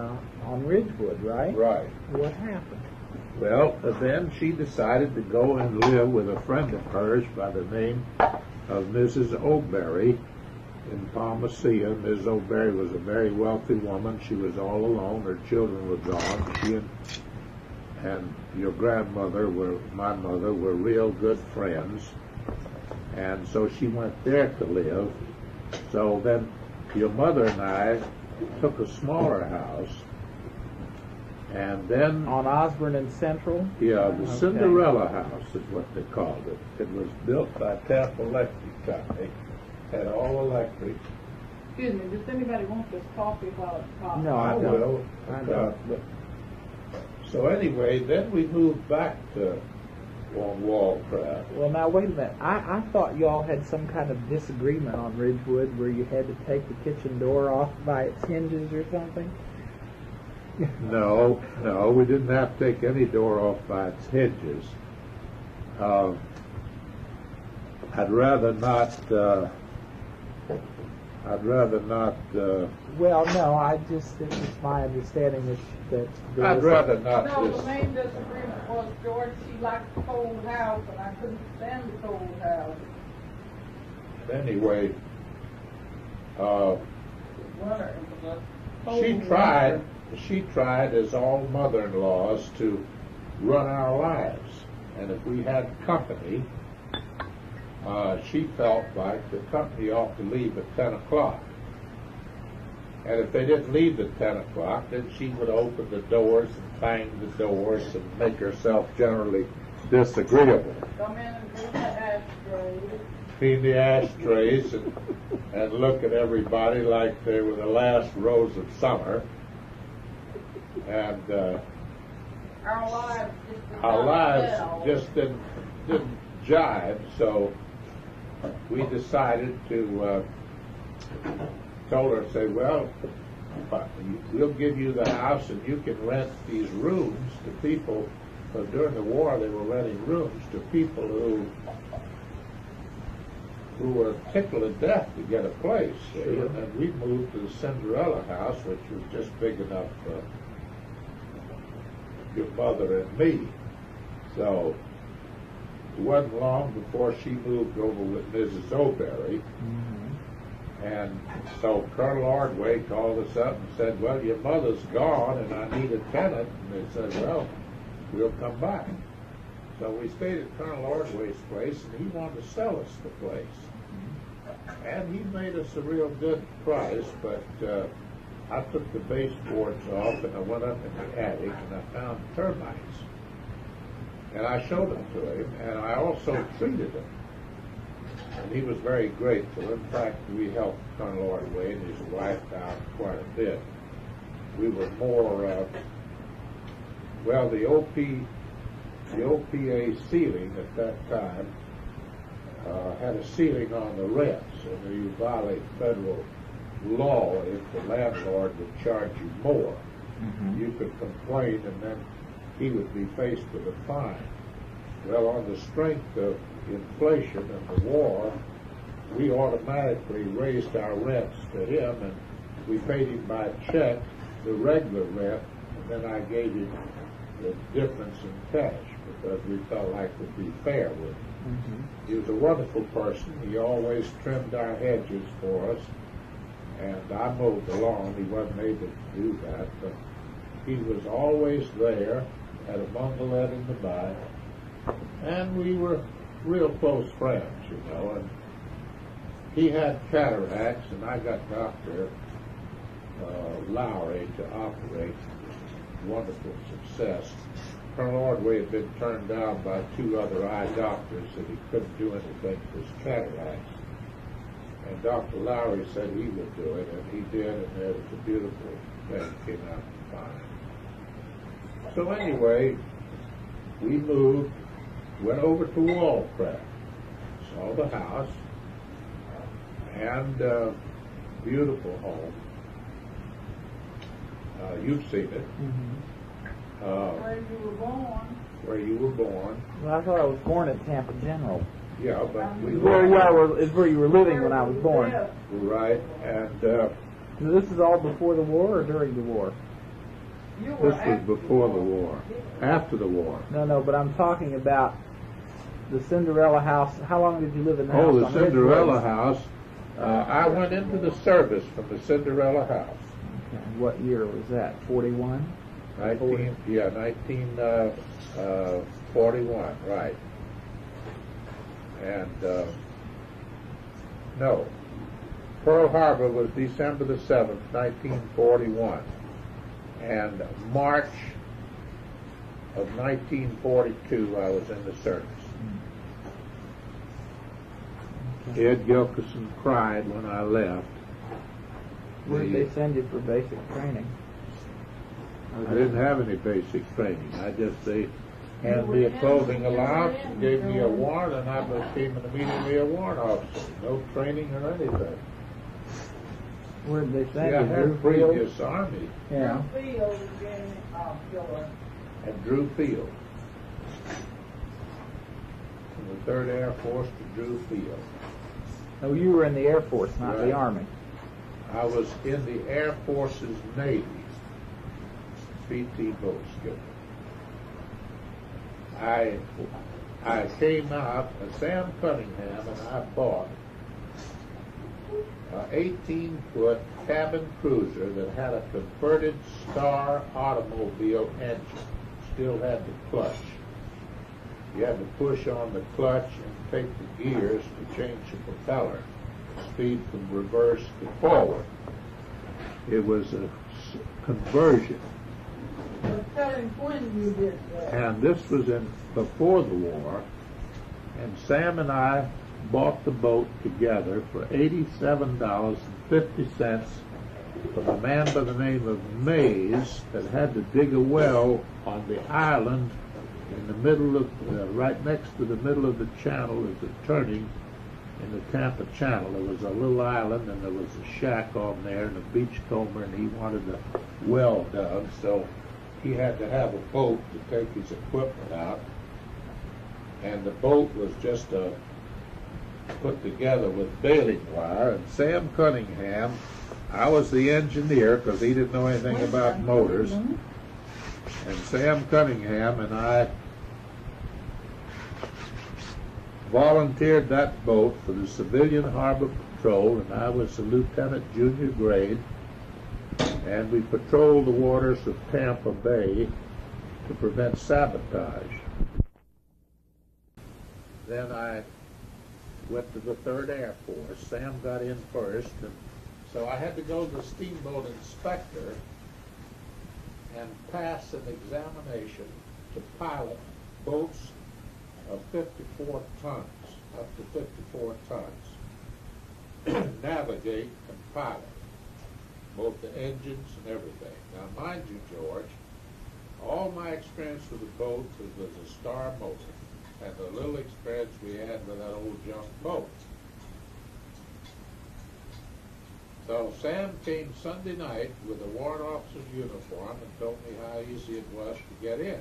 on Ridgewood, right? Right. What happened? Well, then she decided to go and live with a friend of hers by the name of Mrs. O'Berry in Palmacia. Ms. O'Berry was a very wealthy woman. She was all alone. Her children were gone. She and your grandmother, my mother, were real good friends. And so she went there to live. So then your mother and I took a smaller house. And then On Osborne and Central? yeah, the Okay. Cinderella house is what they called it. It was built by Tampa Electric Company. Had all electric. Excuse me, does anybody want this coffee while it's hot? No, I don't. will. I don't. So anyway, then we moved back to on Wallcraft. Well, now, wait a minute. I thought y'all had some kind of disagreement on Ridgewood where you had to take the kitchen door off by its hinges or something. No, we didn't have to take any door off by its hinges. I'd rather not. Well, no, it's just my understanding that there I'd was rather not. No, the Just, main disagreement was George, she liked the cold house, and I couldn't stand the cold house. anyway, Winter, it was a cold she tried. winter. She tried, as all mother-in-laws, to run our lives, and if we had company, she felt like the company ought to leave at 10 o'clock. And if they didn't leave at 10 o'clock, then she would open the doors and bang the doors and make herself generally disagreeable. Come in and clean the ashtrays. Clean the ashtrays and look at everybody like they were the last rose of summer. And Our lives just did our not lives gel. just didn't jive, so we decided to told her, say, well, we'll give you the house and you can rent these rooms to people. During the war, they were renting rooms to people who were tickled to death to get a place. Sure. And then we moved to the Cinderella house, which was just big enough for your mother and me. So it wasn't long before she moved over with Mrs. O'Berry. Mm-hmm. And so Colonel Ordway called us up and said, well, your mother's gone and I need a tenant. And they said, well, we'll come back. So we stayed at Colonel Ordway's place, and he wanted to sell us the place. And he made us a real good price, but I took the baseboards off and I went up in the attic and I found termites. And I showed them to him, and I also treated them. And he was very grateful. In fact, we helped Colonel Ordway and his wife out quite a bit. We were more, well, the OPA ceiling at that time had a ceiling on the rents, and you violate federal law if the landlord would charge you more. Mm-hmm. You could complain, and then he would be faced with a fine. Well, on the strength of inflation and the war, we automatically raised our rents to him, and we paid him by check the regular rent, and then I gave him the difference in cash because we felt like it would be fair with him. Mm-hmm. He was a wonderful person. He always trimmed our hedges for us, and I mowed the lawn. He wasn't able to do that, but he was always there, had a bungalow in the back, and we were real close friends, you know. And he had cataracts, and I got Dr. Lowry to operate. Wonderful success. Colonel Ordway had been turned down by 2 other eye doctors that he couldn't do anything for his cataracts. And Dr. Lowry said he would do it, and he did, and there was a beautiful thing came out fine. So anyway, we moved, went over to Wallcraft, saw the house, and beautiful home. You've seen it. Mm-hmm. Where you were born. Where you were born. Well, I thought I was born at Tampa General. Yeah, but we Where you were, is where you were living when I was born. Right, and So this is all before the war or during the war? This was before the war. After the war. No, but I'm talking about the Cinderella house. How long did you live in the house? Oh, the on Cinderella Ridgewood? house. I went into the service from the Cinderella house. Okay. What year was that? 41? 1941, right. And, no. Pearl Harbor was December the 7th, 1941. And March of 1942, I was in the service. Okay. Ed Gilkison cried when I left. Where did they send you for basic training? I didn't have any basic training. They handed me a clothing allowance and gave me a warrant, and I became immediately a warrant officer. No training or anything. Where did they See, send I you? had Drew previous Field? Army Yeah. at Drew Field. From the 3rd Air Force to Drew Field. Oh, you were in the Air Force, not Right. the Army. I was in the Air Force's Navy, PT boat skipper. I came out, Sam Cunningham and I bought an 18-foot cabin cruiser that had a converted Star automobile engine. Still had the clutch. You had to push on the clutch and take the gears to change the propeller. Speed from reverse to forward. It was a conversion. When you did that. And this was before the war. And Sam and I bought the boat together for $87.50 from a man by the name of Mays that had to dig a well on the island in the middle of, right next to the middle of the channel as a turning in the Tampa Channel. There was a little island and there was a shack on there and a beachcomber, and he wanted the well done, so he had to have a boat to take his equipment out. And the boat was just put together with baling wire. And Sam Cunningham, I was the engineer because he didn't know anything about motors. And Sam Cunningham and I volunteered that boat for the Civilian Harbor Patrol, and I was a lieutenant junior grade, and we patrolled the waters of Tampa Bay to prevent sabotage. Then I went to the 3rd Air Force. Sam got in first, and so I had to go to the steamboat inspector and pass an examination to pilot boats of 54 tons, up to 54 tons, navigate and pilot, both the engines and everything. Now, mind you, George, all my experience with the boat was a Star motor, and the little experience we had with that old junk boat. So Sam came Sunday night with a warrant officer's uniform and told me how easy it was to get in.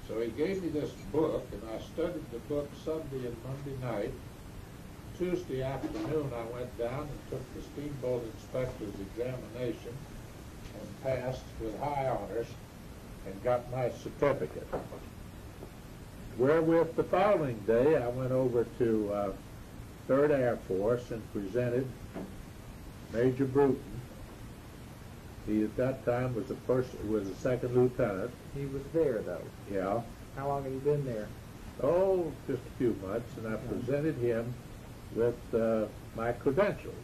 So he gave me this book, and I studied the book Sunday and Monday night. Tuesday afternoon, I went down and took the steamboat inspector's examination and passed with high honors and got my certificate. Wherewith the following day, I went over to 3rd Air Force and presented Major Bruton. He at that time was a second lieutenant. He was there, though. Yeah. How long have you been there? Oh, just a few months, and I presented him with my credentials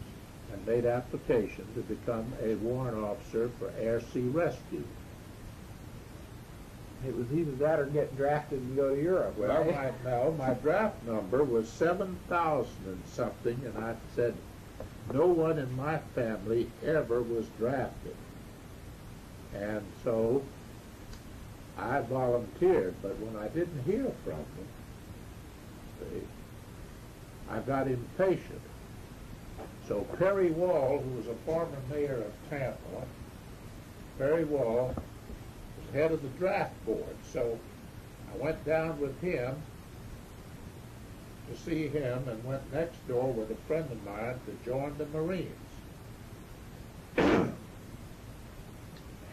and made application to become a warrant officer for Air Sea Rescue. It was either that or get drafted and go to Europe. Well, right? my draft number was 7,000 and something, and I said, no one in my family ever was drafted. And so I volunteered, but when I didn't hear from them, I got impatient. So Perry Wall, who was a former mayor of Tampa, Perry Wall was head of the draft board. So I went down with him to see him and went next door with a friend of mine to join the Marines.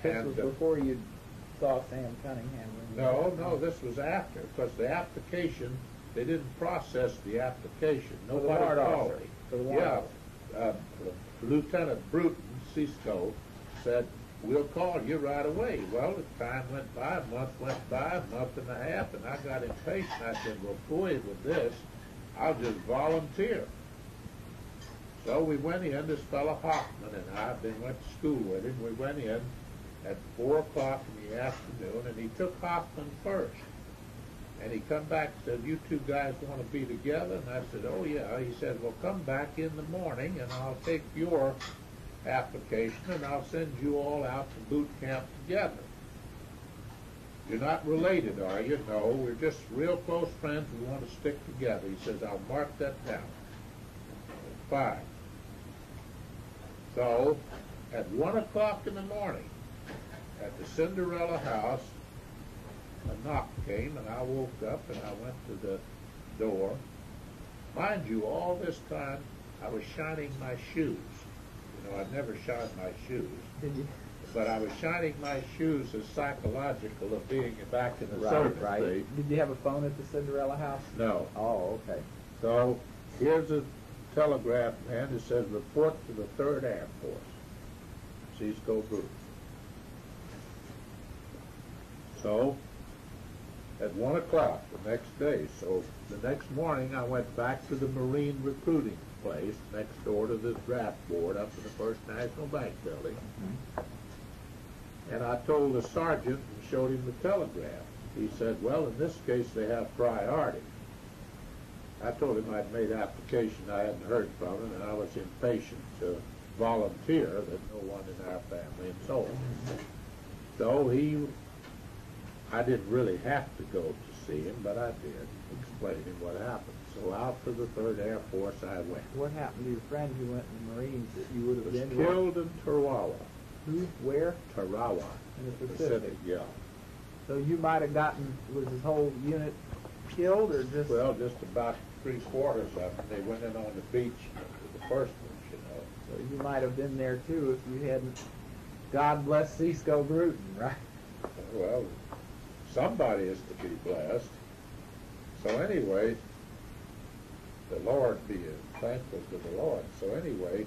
This was before you saw Sam Cunningham. No, this was after, because the application, they didn't process the application. For the Nobody warrant called officer. me. For the warrant Yeah, officer. Lieutenant Bruton, Cisco, said, we'll call you right away. Well, the time went by, a month went by, a month and a half, and I got impatient. I said, well, boy, with this, I'll just volunteer. So we went in, this fellow Hoffman and I, went to school with him. We went in at 4 o'clock in the afternoon, and he took Hoffman first. And he come back and said, you two guys want to be together? And I said, oh, yeah. He said, well, come back in the morning, and I'll take your application, and I'll send you all out to boot camp together. You're not related, are you? No, we're just real close friends. We want to stick together. He says, I'll mark that down. Fine. So, at 1 o'clock in the morning, at the Cinderella house, a knock came, and I woke up, and I went to the door. Mind you, all this time, I was shining my shoes. You know, I'd never shined my shoes. Did you? But I was shining my shoes as psychological of being back in the service. Right. Did you have a phone at the Cinderella house? No. Oh, okay. So here's a telegraph man that says, report to the 3rd Air Force. Cisco Bruce. So at 1 o'clock the next day, so the next morning I went back to the Marine recruiting place next door to the draft board up in the First National Bank building. And I told the sergeant and showed him the telegram. He said, well, in this case they have priority. I told him I'd made application, I hadn't heard from him, and I was impatient to volunteer that no one in our family and so on. So I didn't really have to go to see him, but I did explain him what happened. So out to the 3rd Air Force I went. What happened to your friend who went in the Marines that you would have Was been killed in Tarawa. Who? Where? Tarawa. In the Pacific. Yeah. So you might have gotten, was his whole unit killed or just? Well, just about 3/4 of them. They went in on the beach with the first ones, you know. So you might have been there too if you hadn't. God bless Cisco Bruton, right? Well, somebody is to be blessed. So anyway, the Lord being thankful to the Lord. So anyway,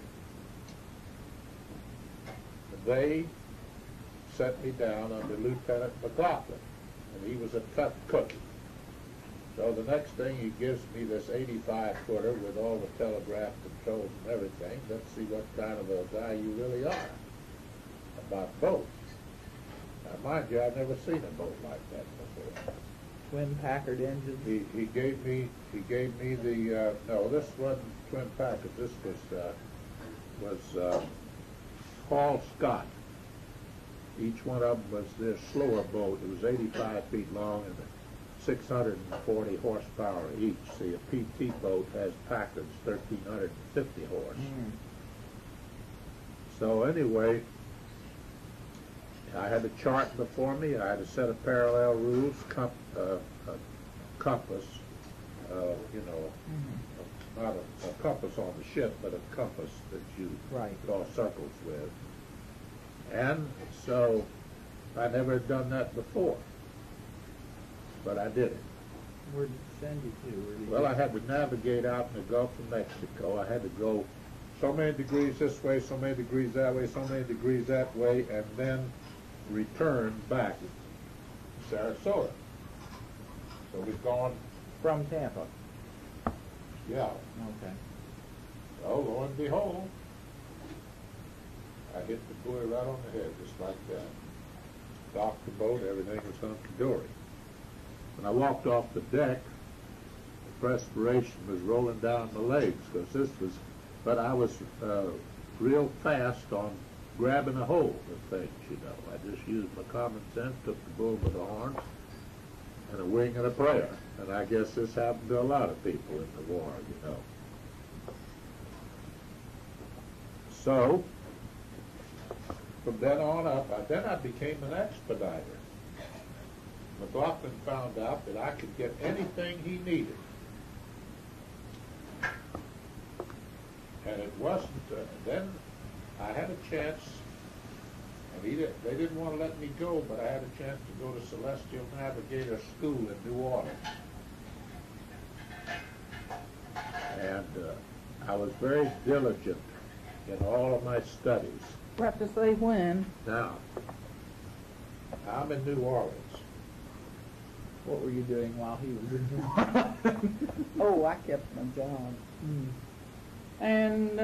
they set me down under Lieutenant McLaughlin, and he was a tough cookie. So the next thing, he gives me this 85-footer with all the telegraph controls and everything. Let's see what kind of a guy you really are about boats. Now, mind you, I've never seen a boat like that before. Twin Packard engines. He gave me the no, this wasn't Twin Packard. This was Paul Scott. Each one of them was their slower boat. It was 85 feet long and 640 horsepower each. See, a PT boat has Packards 1,350 horse. So anyway, I had a chart before me. I had a set of parallel rules, a compass, you know, not a compass on the ship, but a compass that you draw circles with. And so I never had done that before, but I did it. Where did it send you to? Well, I had to navigate out in the Gulf of Mexico. I had to go so many degrees this way, so many degrees that way, so many degrees that way, and then return back to Sarasota. So we've gone from Tampa. Yeah. Okay. So lo and behold, I hit the buoy right on the head, just like that. Docked the boat, everything was hunky-dory. When I walked off the deck, the perspiration was rolling down my legs, because this was, but I was real fast on grabbing a hold of things, you know. I just used my common sense, took the bull by the horns, and a wing and a prayer. And I guess this happened to a lot of people in the war, you know. So, from then on up, then I became an expediter. McLaughlin found out that I could get anything he needed. And it wasn't, then I had a chance, And they didn't want to let me go, but I had a chance to go to Celestial Navigator School in New Orleans. And I was very diligent in all of my studies. You have to say when. Now, I'm in New Orleans. What were you doing while he was in New Orleans? Oh, I kept my job. Mm. And,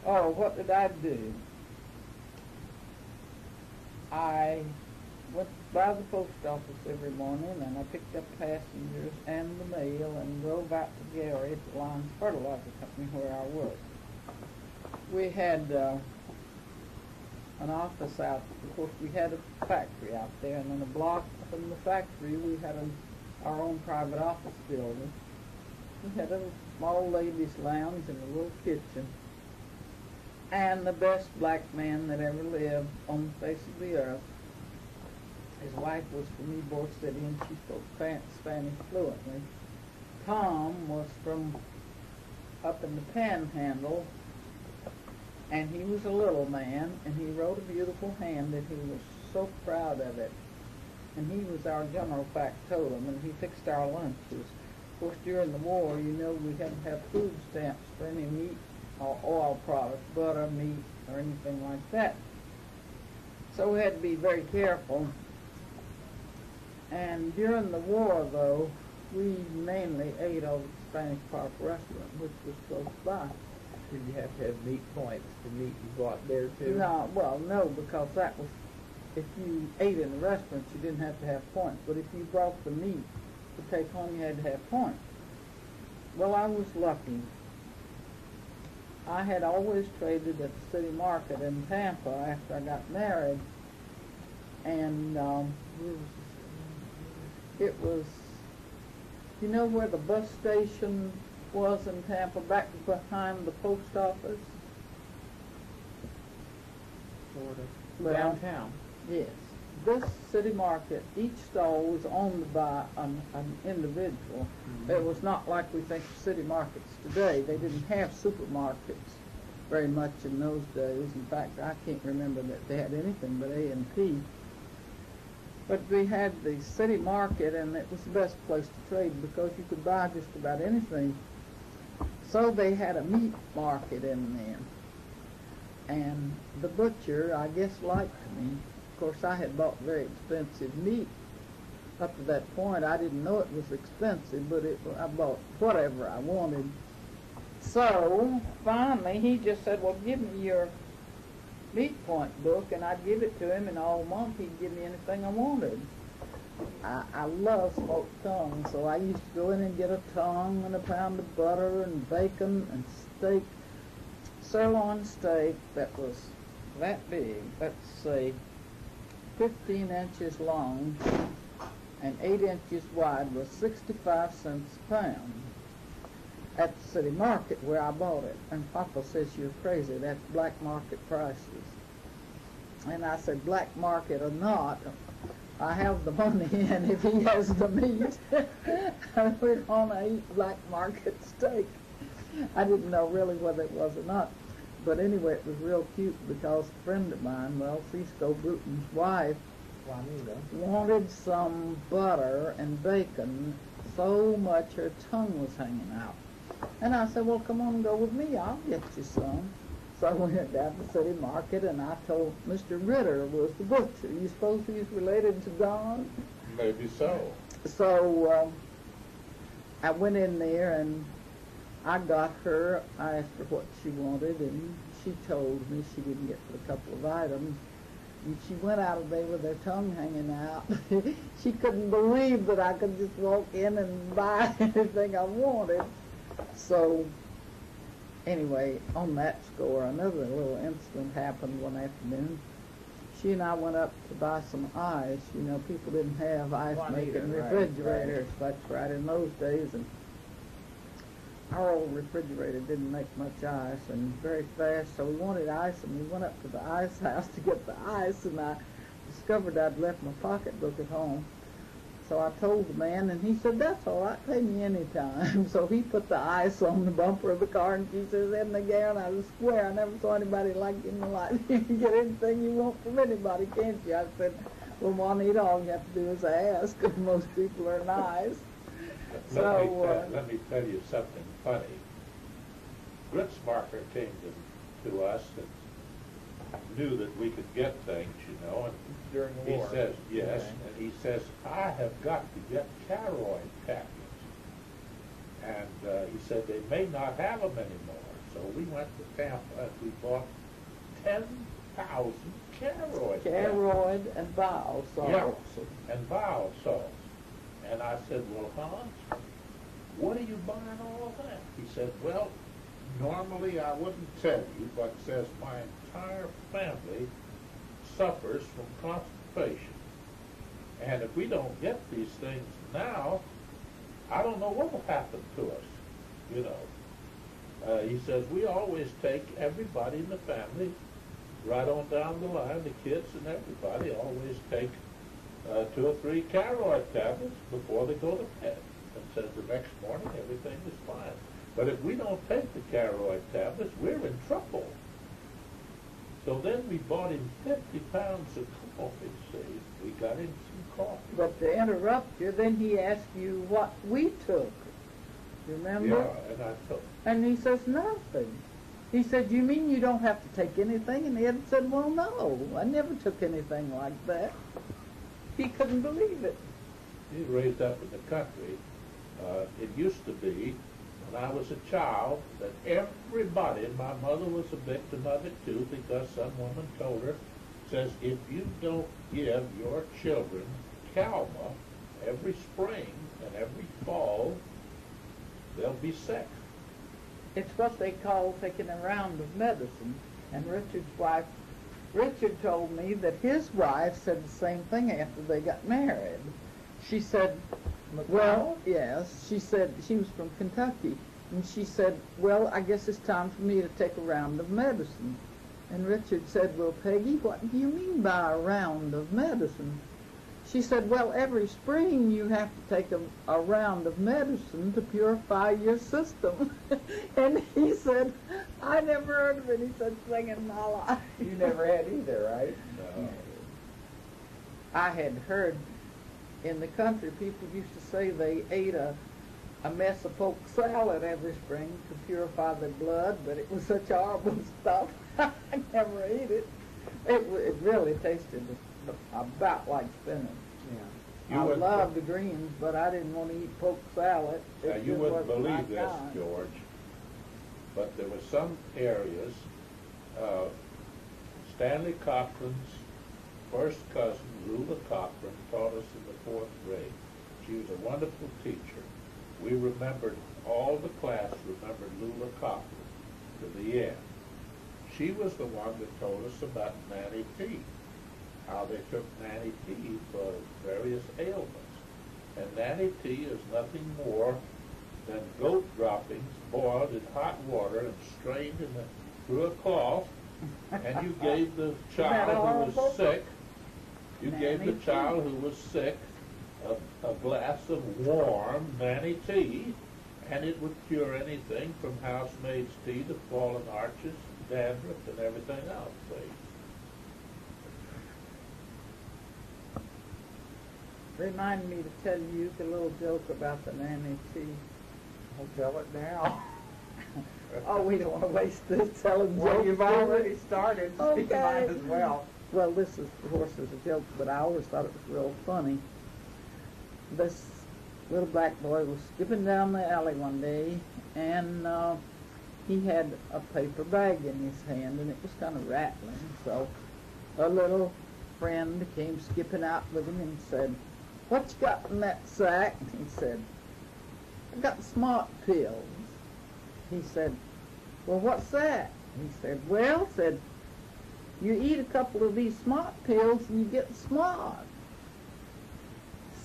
what did I do? I went by the post office every morning, and I picked up passengers and the mail and drove out to Gary at the Lyons Fertilizer Company where I worked. We had an office out. Of course, we had a factory out there, and then a block from the factory we had our own private office building. We had a small ladies' lounge and a little kitchen. And the best black man that ever lived on the face of the earth. His wife was from Ybor City, and she spoke Spanish fluently. Tom was from up in the Panhandle, and he was a little man, and he wrote a beautiful hand, and he was so proud of it. And he was our general factotum, and he fixed our lunches. Of course, during the war, you know, we had to have food stamps for any meat or oil products, butter, meat, or anything like that. So we had to be very careful. And during the war, though, we mainly ate over the Spanish Park restaurant, which was close by. Did you have to have meat points for meat you bought there, too? No, well, no, because that was, if you ate in the restaurant, you didn't have to have points. But if you brought the meat to take home, you had to have points. Well, I was lucky. I had always traded at the city market in Tampa after I got married. And it was, you know where the bus station was in Tampa, back behind the post office? Sort of. Well, downtown. Yes. This city market, each stall was owned by an individual. Mm-hmm. It was not like we think of city markets today. They didn't have supermarkets very much in those days. In fact, I can't remember that they had anything but A&P. But we had the city market, and it was the best place to trade because you could buy just about anything. So they had a meat market in there. And the butcher, I guess, liked me. Of course, I had bought very expensive meat. Up to that point, I didn't know it was expensive, but I bought whatever I wanted. So, finally, he just said, well, give me your meat point book, and I'd give it to him, and all month he'd give me anything I wanted. I love smoked tongue, so I used to go in and get a tongue and a pound of butter and bacon and steak, sirloin steak that was that big, let's say 15 inches long and 8 inches wide, was 65 cents a pound at the city market where I bought it. And Papa says, you're crazy, that's black market prices. And I said, black market or not, I have the money, and if he has the meat, we're going to eat black market steak. I didn't know really whether it was or not. But anyway, it was real cute because a friend of mine, well, Cisco Bruton's wife, Juanita, wanted some butter and bacon so much her tongue was hanging out. And I said, well, come on and go with me. I'll get you some. So I went down to the city market, and I told Mr. Ritter was the butcher. You suppose he's related to Don? Maybe so. So I went in there, and I got her. I asked her what she wanted, and she told me she didn't get a couple of items. And she went out of there with her tongue hanging out. She couldn't believe that I could just walk in and buy anything I wanted. So anyway, on that score, another little incident happened one afternoon. She and I went up to buy some ice. You know, people didn't have ice-making refrigerators. Right. That's right, in those days. And our old refrigerator didn't make much ice, and very fast, so we wanted ice, and we went up to the ice house to get the ice, and I discovered I'd left my pocketbook at home. So I told the man, and he said, that's all right, pay me any time. So he put the ice on the bumper of the car, and she says, Edna Garren, I swear I never saw anybody like you in my life. You can get anything you want from anybody, can't you? I said, well, Juanita, all you have to do is ask, because most people are nice. Let me tell you something funny. Vremsak came to us and knew that we could get things, you know, and During the he war. says, yes, Okay. and he says, I have got to get Caroid tablets. And he said they may not have them anymore. So we went to Tampa and we bought 10,000 Caroid tablets. Caroid and bile salts. Yeah, and bile salts. And I said, well, Hans, what are you buying all that? He said, well, normally I wouldn't tell you, but says my entire family suffers from constipation. And if we don't get these things now, I don't know what will happen to us, you know. He says, we always take everybody in the family, right on down the line, the kids and everybody always take 2 or 3 Caroid tablets before they go to bed. And says the next morning everything is fine. But if we don't take the Caroid tablets, we're in trouble. So then we bought him 50 pounds of coffee, see. We got him some coffee. But to interrupt you, then he asked you what we took. Remember? Yeah, and I took. And he says, nothing. He said, you mean you don't have to take anything? And Ed said, well, no, I never took anything like that. He couldn't believe it. He was raised up in the country. It used to be, when I was a child, that everybody, and my mother was a victim of it too, because some woman told her, says, if you don't give your children Calma every spring and every fall, they'll be sick. It's what they call taking a round of medicine. And Richard told me that his wife said the same thing after they got married. She said, well, yes, she said, she was from Kentucky, and she said, well, I guess it's time for me to take a round of medicine. And Richard said, well, Peggy, what do you mean by a round of medicine? She said, well, every spring you have to take a round of medicine to purify your system. And he said, I never heard of any such thing in my life. You never had either, right? No. I had heard in the country people used to say they ate a mess of poke salad every spring to purify their blood, but it was such horrible stuff. I never ate it. It really tasted about like spinach. Yeah. I love the greens, but I didn't want to eat poke salad. Now, you wouldn't believe this, kind. George, but there were some areas, Stanley Cochran's first cousin, Tallulah Cochran, taught us in the 4th grade. She was a wonderful teacher. We remembered, all the class remembered Tallulah Cochran to the end. She was the one that told us about Nanny T, how they took Nanny T for various ailments. And Nanny T is nothing more than goat droppings boiled in hot water and strained through a cloth, and you gave the child who was sick, a glass of warm Nanny Tea, and it would cure anything from housemaid's tea to fallen arches, dandruff, and everything else. See? Remind me to tell you the little joke about the Nanny Tea. I'll tell it now. Oh, we don't want to waste this telling jokes. Well, you've already started, so you Okay. might as well. Well, this is, of course, is a joke, but I always thought it was real funny. This little black boy was skipping down the alley one day, and he had a paper bag in his hand, and it was kind of rattling. So a little friend came skipping out with him and said, "What you got in that sack?" He said, "I got smart pills." He said, "Well, what's that?" He said, "Well," said, "you eat a couple of these smart pills and you get smart."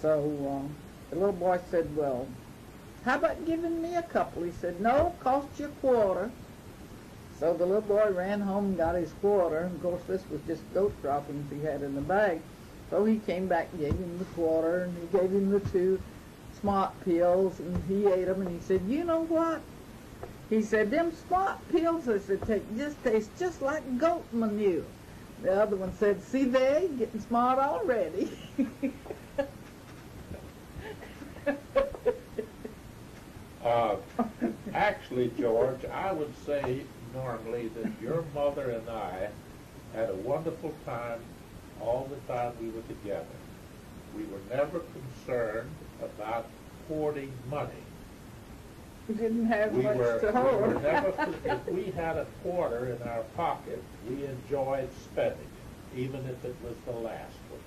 So the little boy said, "Well, how about giving me a couple?" He said, "No, cost you a quarter." So the little boy ran home and got his quarter. And of course, this was just goat droppings he had in the bag. So he came back and gave him the quarter, and he gave him the 2 smart pills, and he ate them, and he said, you know what? He said, them smart pills, I said, taste just like goat manure. The other one said, see there, you're getting smart already. Actually, George, I would say normally that your mother and I had a wonderful time all the time we were together. We were never concerned about hoarding money. We didn't have We much were to hold. never, if we had a quarter in our pocket, we enjoyed spending it, even if it was the last one.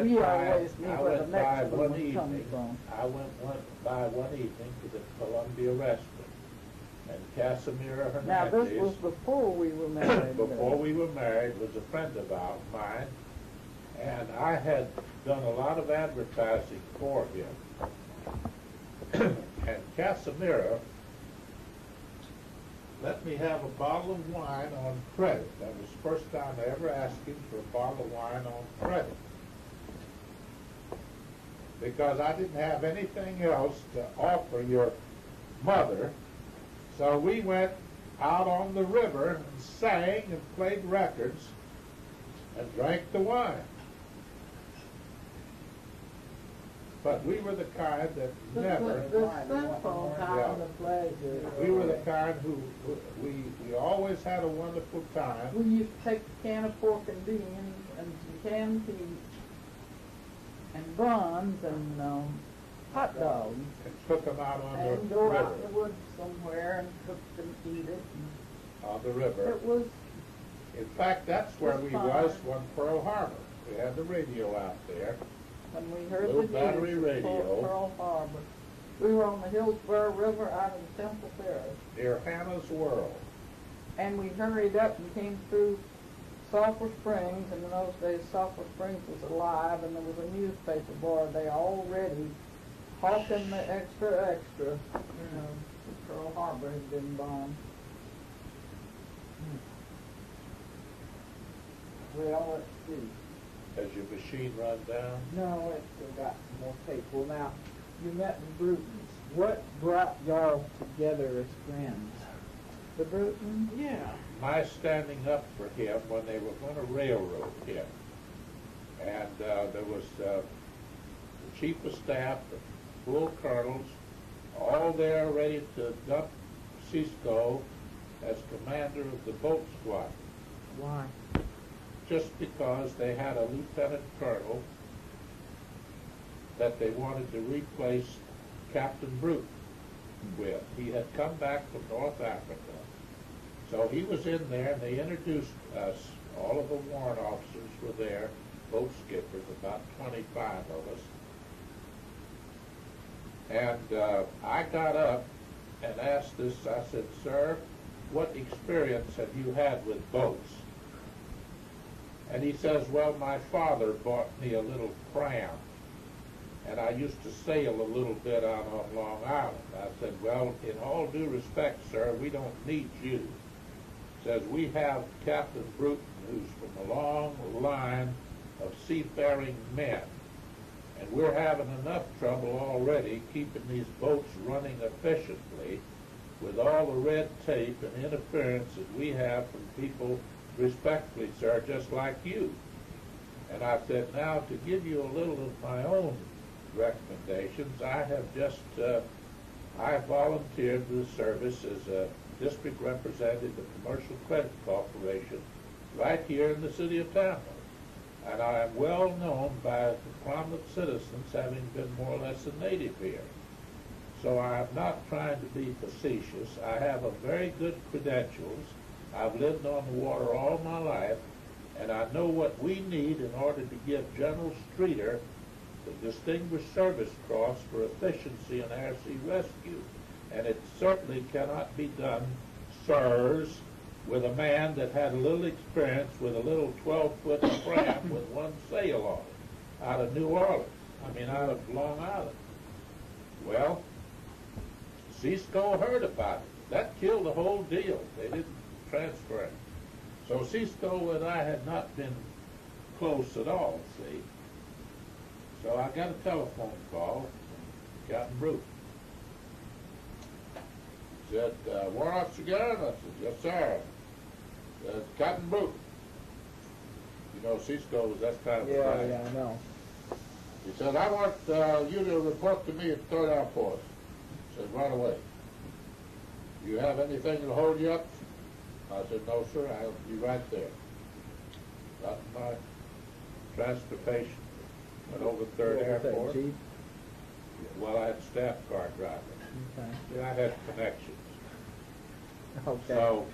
We always knew where the next one was evening, coming from. I went by one evening to the Columbia restaurant, and Casimira Hernandez, Now, this was before we were married. before we were married, was a friend of mine, and I had done a lot of advertising for him. And Casimira let me have a bottle of wine on credit. That was the first time I ever asked him for a bottle of wine on credit, because I didn't have anything else to offer your mother. So we went out on the river and sang and played records and drank the wine. But we were the kind that never... We were the kind who we always had a wonderful time. We used to take a can of pork and beans and some canned peas and buns and hot dogs. And took them out on the And go out in the river. woods somewhere and cook and eat it. On the river. It was... In fact, that's where we fun. was on Pearl Harbor. We had the radio out there. When we heard Little the battery news of radio. Pearl Harbor. We were on the Hillsborough River out in Temple Ferry. Near Hannah's World. And we hurried up and came through Sulphur Springs, and in those days Sulphur Springs was alive, and there was a newspaper board there already hawking the extra, Pearl Harbor had been bombed. Well, let's see. Has your machine run down? No, it's still got some more tape. Well, now, you met the Brutons. What brought y'all together as friends? The Brutons? Yeah. My standing up for him when they were going to railroad him. And there was the chief of staff, the full colonels, all there ready to dump Cisco as commander of the boat squad. Why? Just because they had a lieutenant colonel that they wanted to replace Captain Bruton with. He had come back from North Africa. So he was in there, and they introduced us. All of the warrant officers were there, boat skippers, about 25 of us. And I got up and asked this, I said, sir, what experience have you had with boats? And he says, well, my father bought me a little pram, and I used to sail a little bit out on Long Island. I said, well, in all due respect, sir, we don't need you. He says, we have Captain Bruton, who's from a long line of seafaring men, and we're having enough trouble already keeping these boats running efficiently with all the red tape and interference that we have from people, respectfully, sir, just like you. And I said, now, to give you a little of my own recommendations, I have just, I volunteered for the service as a district representative of Commercial Credit Corporation right here in the city of Tampa. And I am well known by the prominent citizens, having been more or less a native here. So I am not trying to be facetious. I have a very good credentials. I've lived on the water all my life, and I know what we need in order to give General Streeter the Distinguished Service Cross for efficiency in air sea rescue. And it certainly cannot be done, sirs, with a man that had a little experience with a little 12-foot pram with one sail on it out of New Orleans. I mean, out of Long Island. Well, Cisco heard about it. That killed the whole deal. They didn't transfer it. So Cisco and I had not been close at all, see. So I got a telephone call from Captain Brute. Said, Warrant Officer Garren? I said, yes, sir. Said, Captain Brute. You know, Cisco's, that's kind of Yeah, flag. yeah, I know. He said, I want you to report to me at 3rd Outpost. I said, right away. Do you have anything to hold you up? I said, no, sir, I'll be right there. Got my transportation, went over 3rd Airport. Jeep? Well, I had a staff car driving. Okay. See, I had connections. Okay. So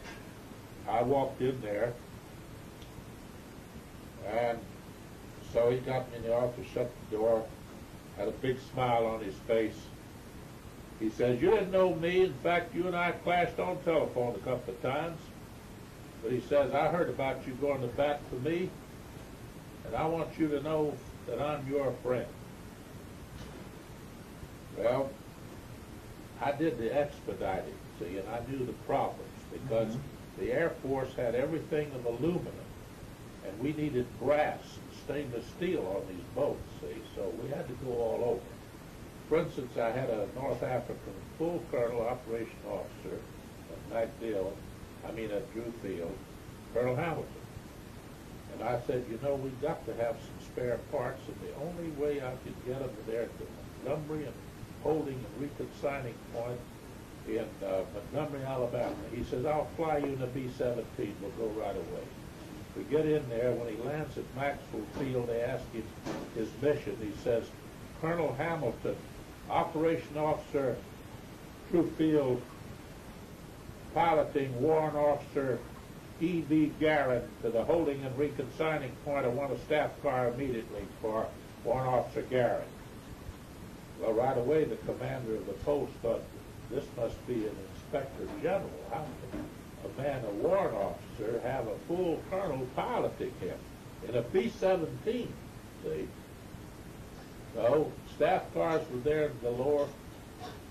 I walked in there, and so he got me in the office, shut the door, had a big smile on his face. He says, you didn't know me. In fact, you and I clashed on telephone a couple of times. But he says, I heard about you going to bat for me, and I want you to know that I'm your friend. Well, I did the expediting, see, and I knew the problems because the Air Force had everything of aluminum, and we needed brass and stainless steel on these boats, see, so we had to go all over. For instance, I had a North African full colonel operation officer at Drew Field, Colonel Hamilton. And I said, you know, we've got to have some spare parts, and the only way I could get them there to Montgomery and holding and reconsigning point in Montgomery, Alabama. He says, I'll fly you in a B-17. We'll go right away. We get in there. When he lands at Maxwell Field, they ask him his mission. He says, Colonel Hamilton, Operation Officer, True Field, piloting Warrant Officer E.B. Garren to the holding and reconsigning point. I want a staff car immediately for Warrant Officer Garren. Well, right away, the commander of the post thought, this must be an inspector general. How can a man, a warrant officer, have a full colonel piloting him in a B-17, see? So, staff cars were there in galore.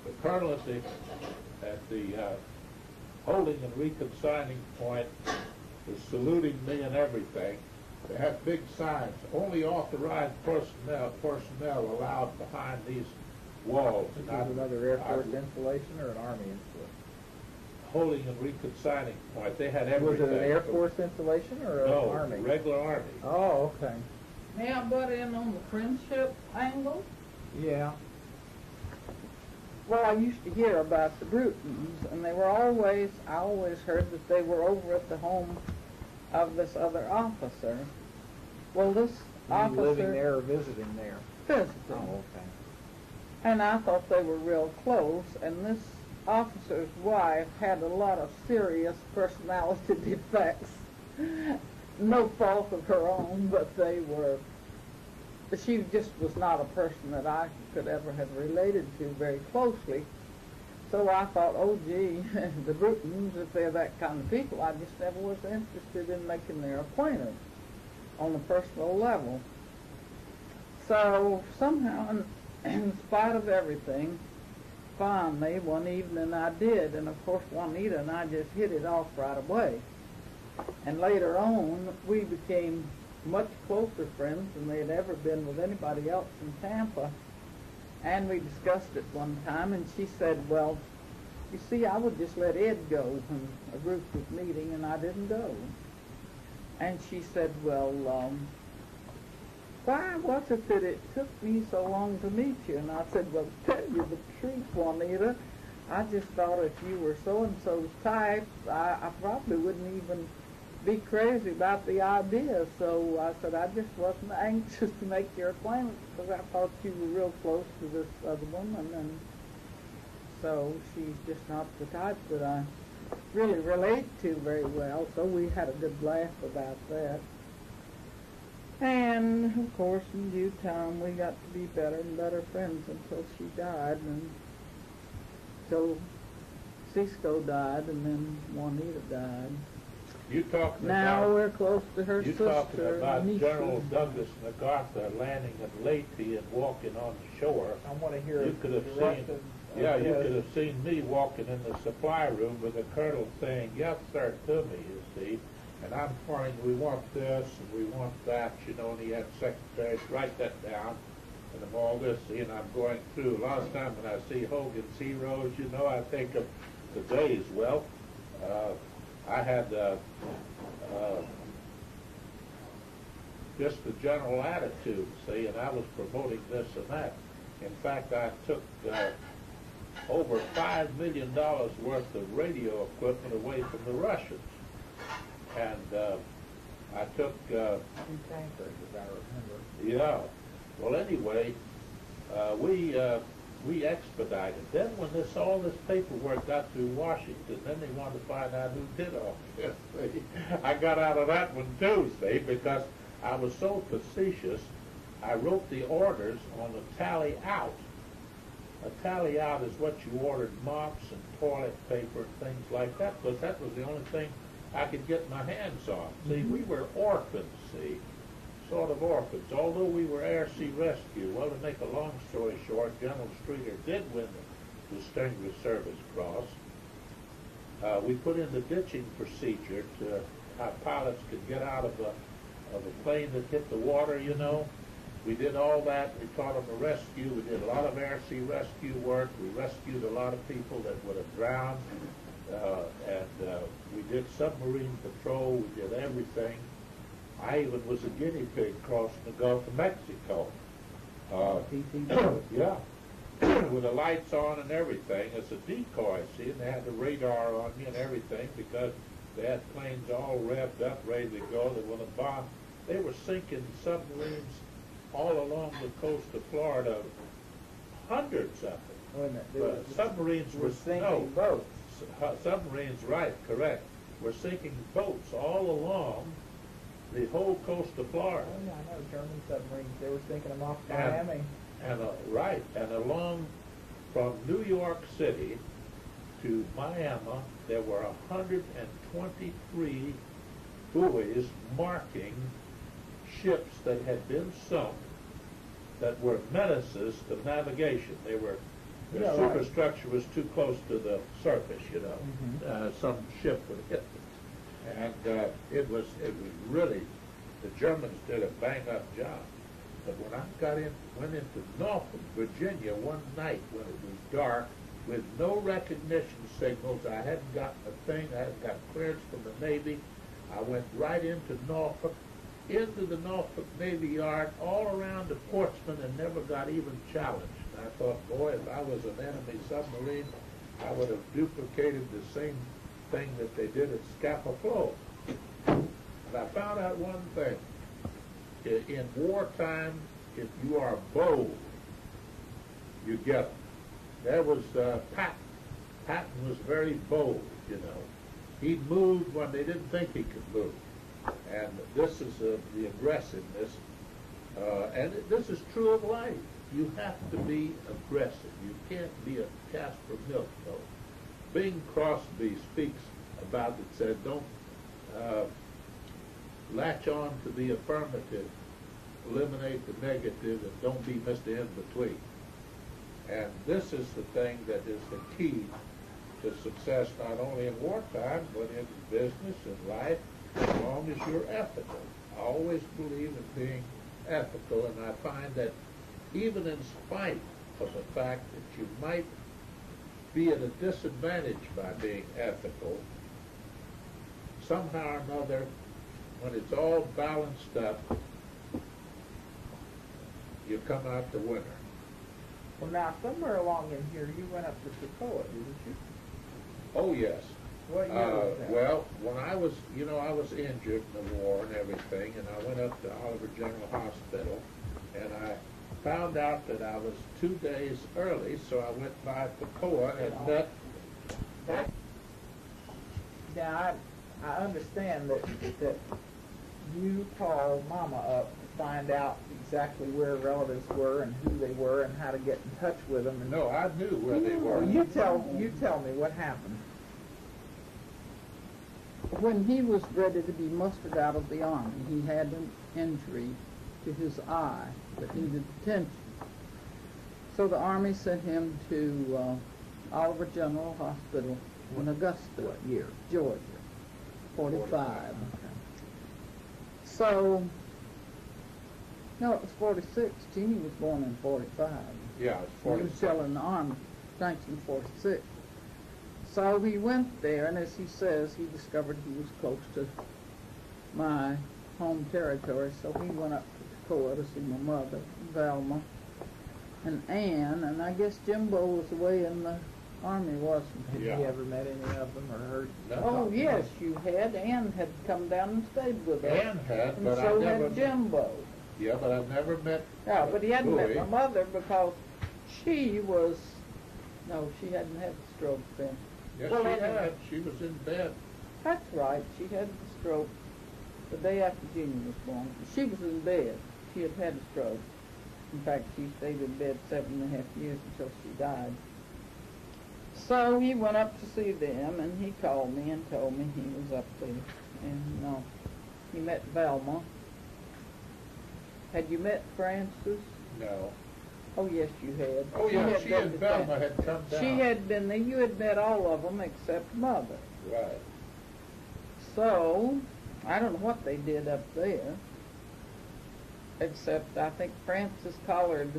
The colonel at the holding and reconsigning point was saluting me and everything. They had big signs, only authorized personnel allowed behind these walls. Is this another Air Force installation or an Army installation? Holding and reconsigning point. They had everything. Was it an Air Force installation or an Army? No, regular Army. Oh, okay. May I butt in on the friendship angle? Yeah. Well, I used to hear about the Brutons, and they were I always heard that they were over at the home of this other officer. Well, this officer... living there or visiting there? Visiting. Oh, okay. And I thought they were real close, and this officer's wife had a lot of serious personality defects. No fault of her own, but she just was not a person that I could ever have related to very closely. So I thought, oh gee, the Brutons, if they're that kind of people, I just never was interested in making their acquaintance on a personal level. So somehow, in spite of everything, finally, one evening I did, and of course Juanita and I just hit it off right away. And later on, we became much closer friends than they had ever been with anybody else in Tampa. And we discussed it one time, and she said, well, you see, I would just let Ed go when a group was meeting, and I didn't go. And she said, well, why was it that it took me so long to meet you? And I said, well, to tell you the truth, Juanita, I just thought if you were so-and-so's type, I probably wouldn't even be crazy about the idea. So I said, I just wasn't anxious to make your acquaintance because I thought you were real close to this other woman. And so she's just not the type that I really relate to very well. So we had a good laugh about that. And, of course, in due time, we got to be better and better friends until she died, and until Cisco died, and then Juanita died. You talking now about, we're close to her you sister. talking about Nisha. General Douglas MacArthur landing at Leyte and walking on the shore. I want to hear You could have the rest seen, of you this. could have seen me walking in the supply room with the colonel saying, yes, sir, to me, you see. And I'm pointing, we want this, and we want that, you know, and he had secretaries write that down, and I'm all this, and I'm going through. A lot of times when I see Hogan's Heroes, you know, I think of today's. Well, I had just the general attitude, see, and I was promoting this and that. In fact, I took over $5 million worth of radio equipment away from the Russians. And I took... 2 tankers, as I remember. Yeah. Well, anyway, we expedited. Then when all this paperwork got through Washington, then they wanted to find out who did all this. I got out of that one too, see, because I was so facetious. I wrote the orders on a tally out. A tally out is what you ordered, mops and toilet paper and things like that, because that was the only thing I could get my hands on. See, we were orphans, see, sort of orphans. Although we were Air Sea Rescue, well, to make a long story short, General Streeter did win the Distinguished Service Cross. We put in the ditching procedure to how pilots could get out of a plane that hit the water, you know. We did all that. We taught them to rescue. We did a lot of air sea rescue work. We rescued a lot of people that would have drowned. And we did submarine patrol. We did everything. I even was a guinea pig crossing the Gulf of Mexico. Yeah, with the lights on and everything. It's a decoy, see, and they had the radar on me and everything because they had planes all revved up, ready to go. They would have bombed. They were sinking submarines all along the coast of Florida, hundreds of them. Submarines were sinking boats. Submarines, right, correct. Were sinking boats all along the whole coast of Florida. Oh, yeah, I know, German submarines, they were sinking them off Miami. Right, and along from New York City to Miami, there were 123 buoys marking ships that had been sunk that were menaces to navigation. Their superstructure was too close to the surface, you know. Some ship would hit them. And it was really, the Germans did a bang-up job. But when I went into Norfolk, Virginia one night when it was dark, with no recognition signals, I hadn't gotten a thing, I hadn't got clearance from the Navy, I went right into Norfolk, into the Norfolk Navy Yard, all around to Portsmouth, and never got even challenged. And I thought, boy, if I was an enemy submarine, I would have duplicated the same thing that they did at Scapa Flow. And I found out one thing. In wartime, if you are bold, you get them. There was Patton. Patton was very bold, you know. He moved when they didn't think he could move. And this is the aggressiveness. And this is true of life. You have to be aggressive. You can't be a Casper milquetoast. Bing Crosby speaks about it, said, don't latch on to the affirmative, eliminate the negative, and don't be Mr. In-Between. And this is the thing that is the key to success, not only in wartime, but in business and life, as long as you're ethical. I always believe in being ethical, and I find that even in spite of the fact that you might be at a disadvantage by being ethical, somehow or another, when it's all balanced up, you come out the winner. Well, now, somewhere along in here, you went up to Toccoa, didn't you? Oh, yes. What year was that? Well, when I was, I was injured in the war and everything, and I went up to Oliver General Hospital, and I found out that I was 2 days early, so I went by Toccoa and met. Now, I understand that you called Mama up to find out exactly where relatives were and who they were and how to get in touch with them. And no, I knew where they were. Well, you tell me what happened. When he was ready to be mustered out of the Army, he had an injury to his eye that needed attention. So the Army sent him to Oliver General Hospital in Augusta, What year? Georgia, 45. Okay. So, no, it was 46. Jeannie was born in 45. Yeah, it's He 46. was still in the Army, 1946. So he went there, and as he says, he discovered he was close to my home territory, so he went up to Toccoa to see my mother, Velma, and Ann, and I guess Jimbo was away in the Army, wasn't he? Had Yeah. you ever met any of them or heard? No, Oh, yes, you had. Ann had come down and stayed with us. Ann had, And but I so never. had Jimbo. Yeah, but I've never met. Yeah, but he hadn't met Louie. my mother because she was, no, she hadn't had the stroke then. Yes, Well, she anyway. had. She was in bed. That's right, she had the stroke the day after Jeannie was born. She was in bed. She had had a stroke. In fact, she stayed in bed 7.5 years until she died. So he went up to see them, and he called me and told me he was up there. And he met Velma. Had you met Frances? No. Oh, yes, you had. Oh, yeah, had she been and to Velma Fran- had come down. She had been there. You had met all of them except Mother. Right. So, I don't know what they did up there, except I think Frances collared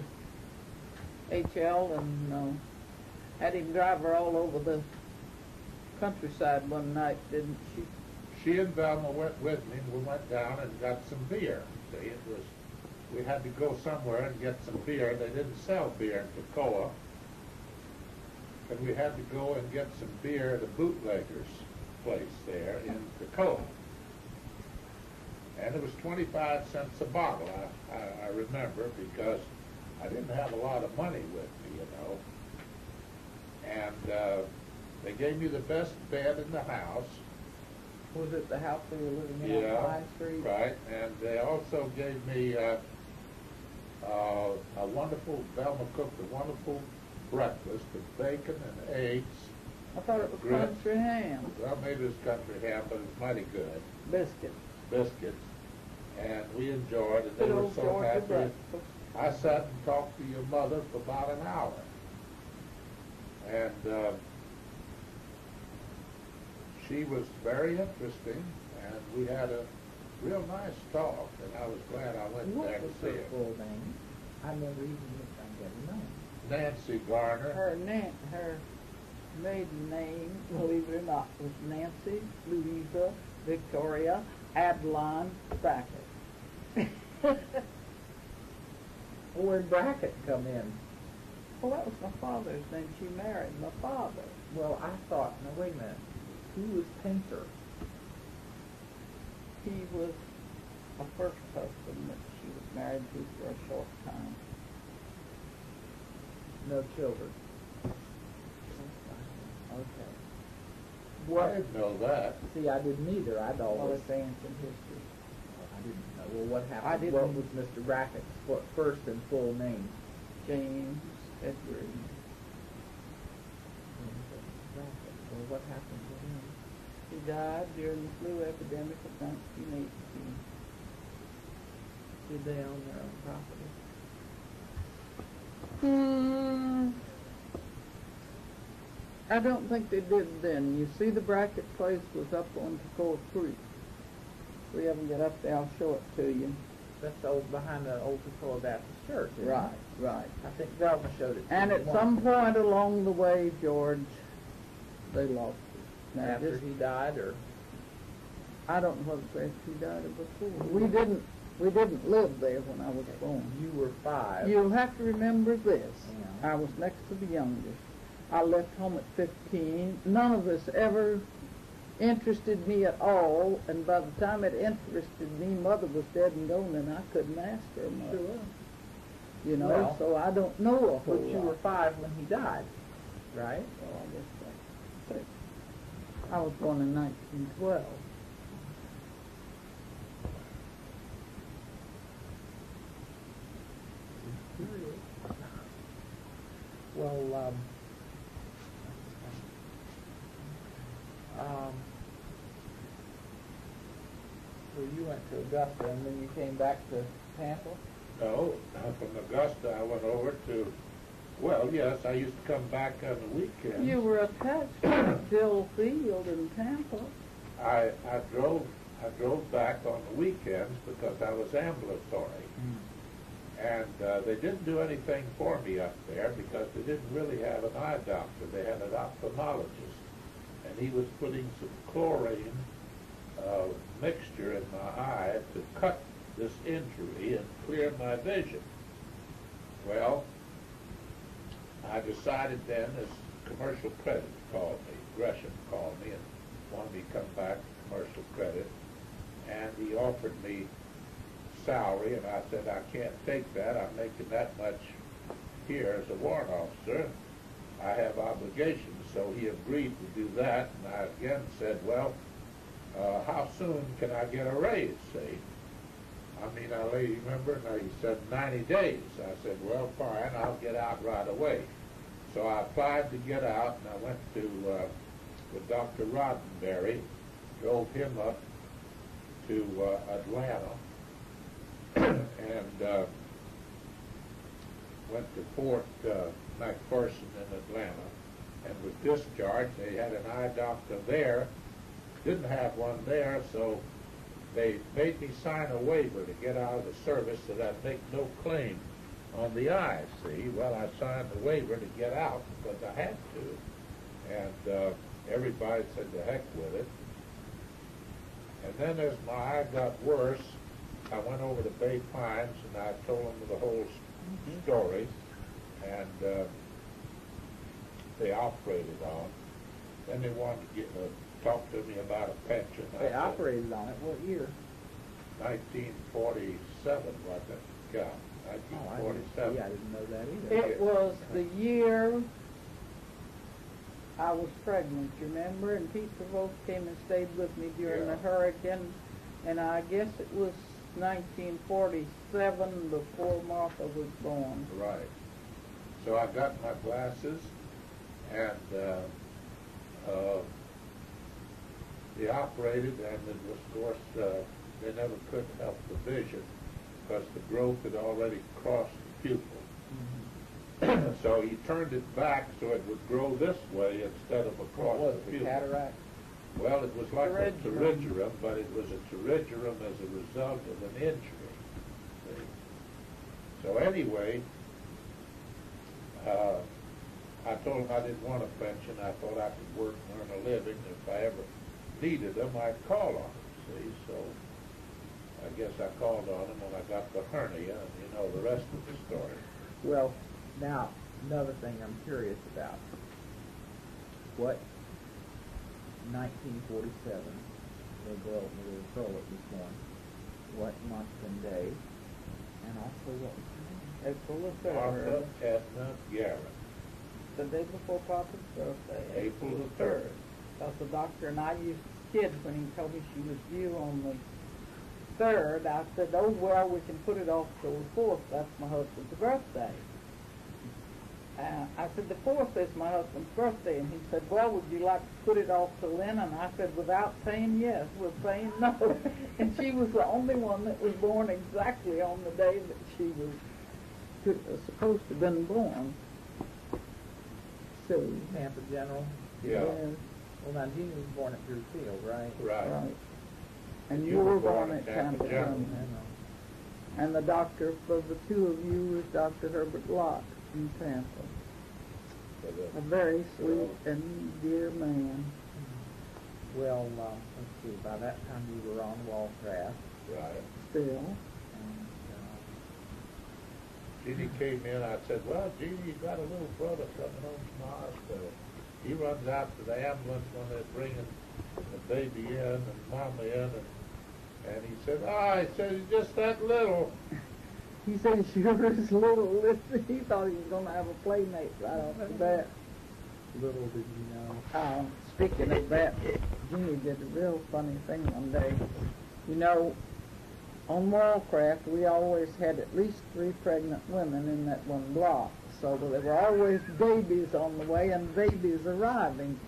H.L. and had him drive her all over the countryside one night, didn't she? She and Velma went with me. We went down and got some beer. See, we had to go somewhere and get some beer. They didn't sell beer in Toccoa. And we had to go and get some beer at a bootlegger's place there in Toccoa. And it was 25 cents a bottle, I remember, because I didn't have a lot of money with me, you know. And they gave me the best bed in the house. Was it the house we were living in on Yeah, Pine Street? right. And they also gave me a wonderful, Velma cooked a wonderful breakfast of bacon and eggs. I thought it was Grits. country ham. Well, maybe it was country ham, but it was mighty good. Biscuit. Biscuits. And we enjoyed it. They Good were old so Georgia happy. breakfast. I sat and talked to your mother for about an hour. And she was very interesting, and we had a real nice talk, and I was glad I went What there to was see her her. full name? I never even got name. Nancy Garner. Her maiden name, believe it or not, was Nancy Louisa Victoria Adeline Brackett. Where'd Brackett come in? Well, that was my father's name. She married my father. Well, I thought, no, wait a minute. Who was Painter? He was a first husband that she was married to for a short time. No children. Okay. I What? didn't know that. See, I didn't either. I'd Well, always. it's ancient history. I didn't know. Well, what happened? I didn't- What was Mr. Brackett's first and full name? James Edward. Brackett. Well, what happened to him? He died during the flu epidemic of 1918. Did they own their own property? I don't think they did then. You see, the Brackett place was up on Toccoa Creek. We haven't got up there. I'll show it to you. That's old behind the old Toccoa Baptist Church. Isn't Right, it? right. I think Velma showed it. to And me at once. some point along the way, George, they lost it. Now, After this- he died, or I don't know whether it's after he died or before. We didn't live there when I was born. you were 5. You'll have to remember this. Yeah. I was next to the youngest. I left home at 15. None of this ever interested me at all, and by the time it interested me, Mother was dead and gone, and I couldn't ask her much. Sure. You know, Well, so I don't know a whole But you lot. were 5 when he died, right? Well, I guess that's six. I was born in 1912. Well, so you went to Augusta and then you came back to Tampa? No, from Augusta I went over to, well, yes, I used to come back on the weekends. You were attached to Dill Field in Tampa. I drove I drove back on the weekends because I was ambulatory. And they didn't do anything for me up there because they didn't really have an eye doctor. They had an ophthalmologist. And he was putting some chlorine mixture in my eye to cut this injury and clear my vision. Well, I decided then, as commercial credit called me, Gresham called me and wanted me to come back to commercial credit. And he offered me salary, and I said, I can't take that. I'm making that much here as a warrant officer. I have obligations. So he agreed to do that, and I again said, well, how soon can I get a raise, see? I mean, our lady, remember? No, he said 90 days. I said, well, fine, I'll get out right away. So I applied to get out, and I went to with Dr. Roddenberry, drove him up to Atlanta, and went to Fort McPherson in Atlanta, and was discharged. They had an eye doctor there, didn't have one there, so they made me sign a waiver to get out of the service that I'd make no claim on the eye, see. Well, I signed the waiver to get out because I had to, and everybody said to heck with it. And then as my eye got worse, I went over to Bay Pines and I told them the whole story, and they operated on. Then they wanted to talk to me about a pension. They operated on it. What year? 1947, wasn't it? Yeah, 1947. I didn't know that either. It was the year I was pregnant, you remember? And Pete Prevost came and stayed with me during the hurricane, and I guess it was 1947 before Martha was born. Right. So I got my glasses, and they operated, and it was, of course, they never could help the vision because the growth had already crossed the pupil. So he turned it back so it would grow this way instead of across What was the it, pupil. cataract? Well, it was like a pterygium, but it was a pterygium as a result of an injury. See? So anyway, I told him I didn't want a pension. I thought I could work and earn a living. If I ever needed them, I'd call on them, see? So I guess I called on them when I got the hernia, and you know the rest of the story. Well, now, another thing I'm curious about. What 1947, the girl was born, what month and day, and also what was her name? April the 3rd. Martha Edna Garren, The day before Papa's birthday. April the 3rd. Because the doctor and I used to kid when he told me she was due on the 3rd. I said, oh, well, we can put it off till the 4th. That's my husband's birthday. I said, the 4th is my husband's birthday. And he said, well, would you like to put it off till then? And I said, without saying yes, with saying no. And she was the only one that was born exactly on the day that she was supposed to have been born. So, Tampa General? Yeah. Well, now, Jeannie was born at Drew Field, right? Right. And you were born at Tampa General. General. And the doctor for the two of you was Dr. Herbert Locke in Tampa. A very sweet and dear man. Well, let's see, by that time you were on Wallcraft. Right. Still. And, Jeannie came in, I said, well, Jeannie, you got a little brother coming home from the hospital. He runs out to the ambulance when they're bringing the baby in and mama in, and he said, he said, he's just that little. He said, sure is little. He thought he was going to have a playmate right off the bat. little did you know. Speaking of that, Jimmy did a real funny thing one day. You know, on Wallcraft, we always had at least 3 pregnant women in that one block. So there were always babies on the way and babies arriving.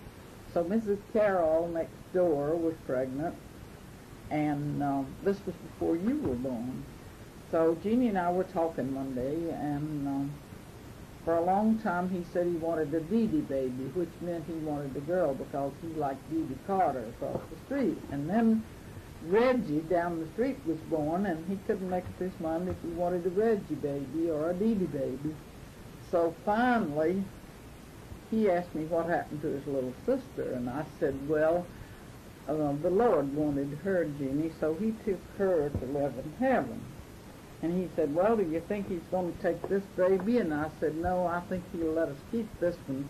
So Mrs. Carroll next door was pregnant, and this was before you were born. So Jeannie and I were talking one day, and for a long time he said he wanted a Dee Dee baby, which meant he wanted a girl because he liked Dee Dee Carter across the street. And then Reggie down the street was born, and he couldn't make up his mind if he wanted a Reggie baby or a Dee Dee baby. So finally, he asked me what happened to his little sister, and I said, well, the Lord wanted her, Jeannie, so he took her to live in heaven. And he said, well, do you think he's going to take this baby? And I said, no, I think he'll let us keep this one.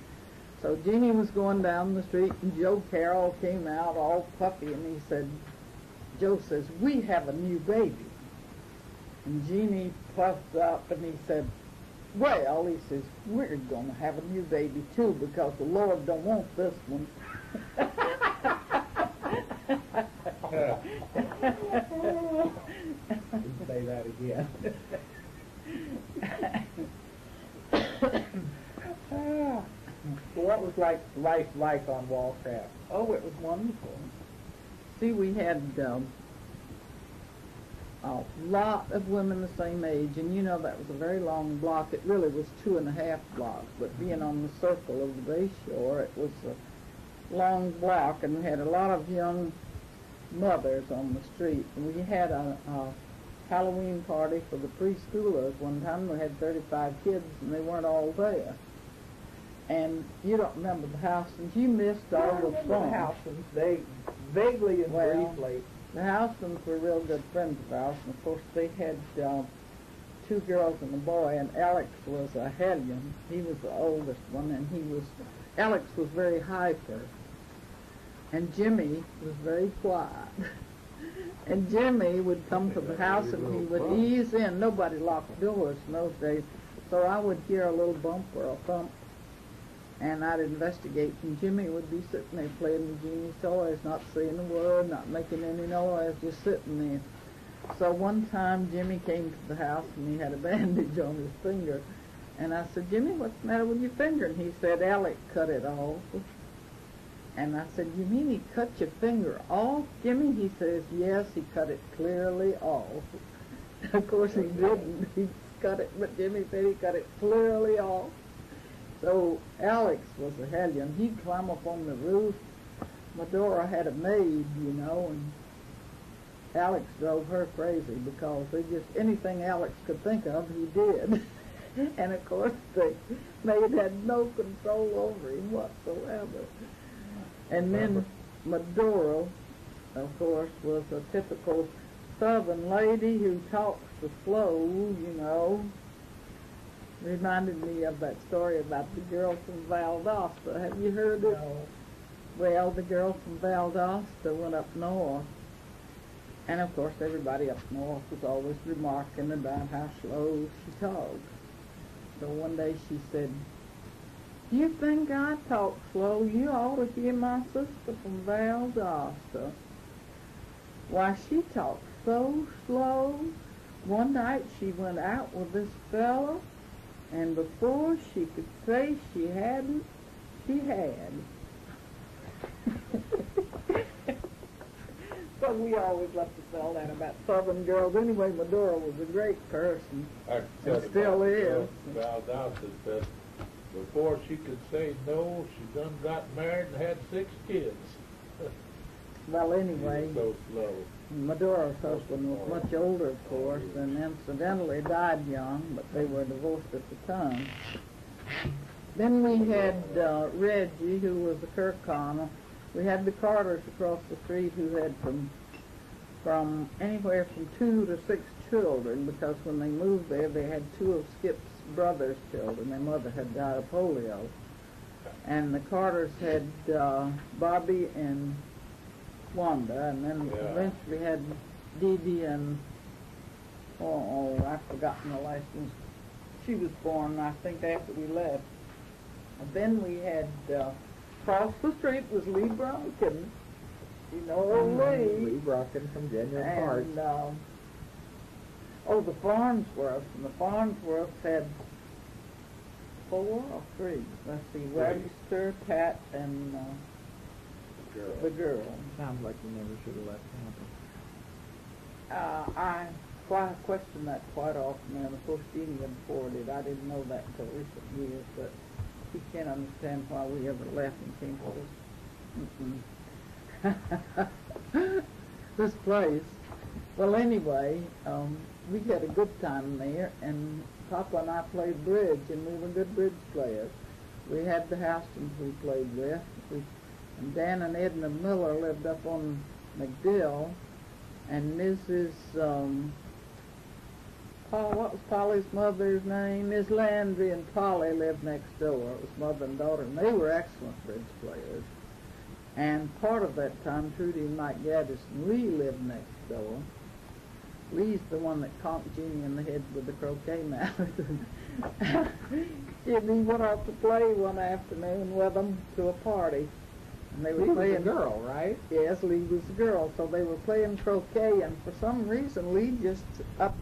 So Jeannie was going down the street, and Joe Carroll came out all puffy, and he said, Joe says, we have a new baby. And Jeannie puffed up, and he said, well, he says, we're going to have a new baby, too, because the Lord don't want this one. Say that again. Well, what was life like on Wallcraft? Oh, it was wonderful. See, we had a lot of women the same age, and you know that was a very long block. It really was 2.5 blocks, but being on the circle of the Bay Shore, it was a long block, and we had a lot of young mothers on the street. And we had a Halloween party for the preschoolers. One time we had 35 kids, and they weren't all there. And you don't remember the Houstons. You missed all the fun. The Houstons, vaguely and briefly. The Houstons were real good friends of ours, and of course they had 2 girls and a boy, and Alex was a hellion. He was the oldest one, and Alex was very hyper, and Jimmy was very quiet. And Jimmy would come to the house, and he would ease in. Nobody locked doors in those days, so I would hear a little bump or a thump, and I'd investigate, and Jimmy would be sitting there playing with Jeannie's toys, not saying a word, not making any noise, just sitting there. So one time Jimmy came to the house, and he had a bandage on his finger. And I said, Jimmy, what's the matter with your finger? And he said, Alec cut it off. And I said, you mean he cut your finger off, Jimmy? He says, yes, he cut it clearly off. Of course he didn't. He cut it, but Jimmy said he cut it clearly off. So Alex was a hellion. He'd climb up on the roof. Medora had a maid, you know, and Alex drove her crazy because anything Alex could think of, he did. And of course the maid had no control over him whatsoever. And then Medora, of course, was a typical Southern lady who talks so slow, you know. Reminded me of that story about the girl from Valdosta. Have you heard it? No. Well, the girl from Valdosta went up north. And of course everybody up north was always remarking about how slow she talked. So one day she said, you think I talk slow? You ought to hear my sister from Valdosta. Why, she talked so slow. One night she went out with this fella, and before she could say she hadn't, she had. So we always love to tell that about Southern girls. Anyway, Medora was a great person. And still is. Valdosta said before she could say no, she done got married and had 6 kids. Well, anyway, so slow. Medora's husband was much older, of course, and incidentally died young, but they were divorced at the time. Then we had Reggie, who was a Kirkconnell. We had the Carters across the street who had from anywhere from 2 to 6 children, because when they moved there, they had 2 of Skip's brother's children. Their mother had died of polio. And the Carters had Bobby and Wanda, and then eventually had Dee Dee and, I've forgotten the last one. She was born, I think, after we left. And then we had, across the street was Lee Bronkin. You know Lee. Lee Bronkin from Genuine Parts. And, the Farnsworths. And the Farnsworths had 4 or 3. Let's see, Webster, Pat, and the girl. Sounds like you never should have left Tampa. I question that quite often, and of course Jeannie had forwarded. I didn't know that until recent years, but he can't understand why we ever left and came to this. this place. Well, anyway, we had a good time there, and Papa and I played bridge, and we were good bridge players. We had the Houstons we played with. And Dan and Edna Miller lived up on McDill, and Mrs. What was Polly's mother's name? Miss Landry and Polly lived next door. It was mother and daughter, and they were excellent bridge players. And part of that time, Trudy and Mike Gaddis and Lee lived next door. Lee's the one that conked Jeannie in the head with the croquet mallet. He went off to play one afternoon with them to a party. And they were Lee playing was a girl, right? Yes, Lee was a girl. So they were playing croquet, and for some reason Lee just up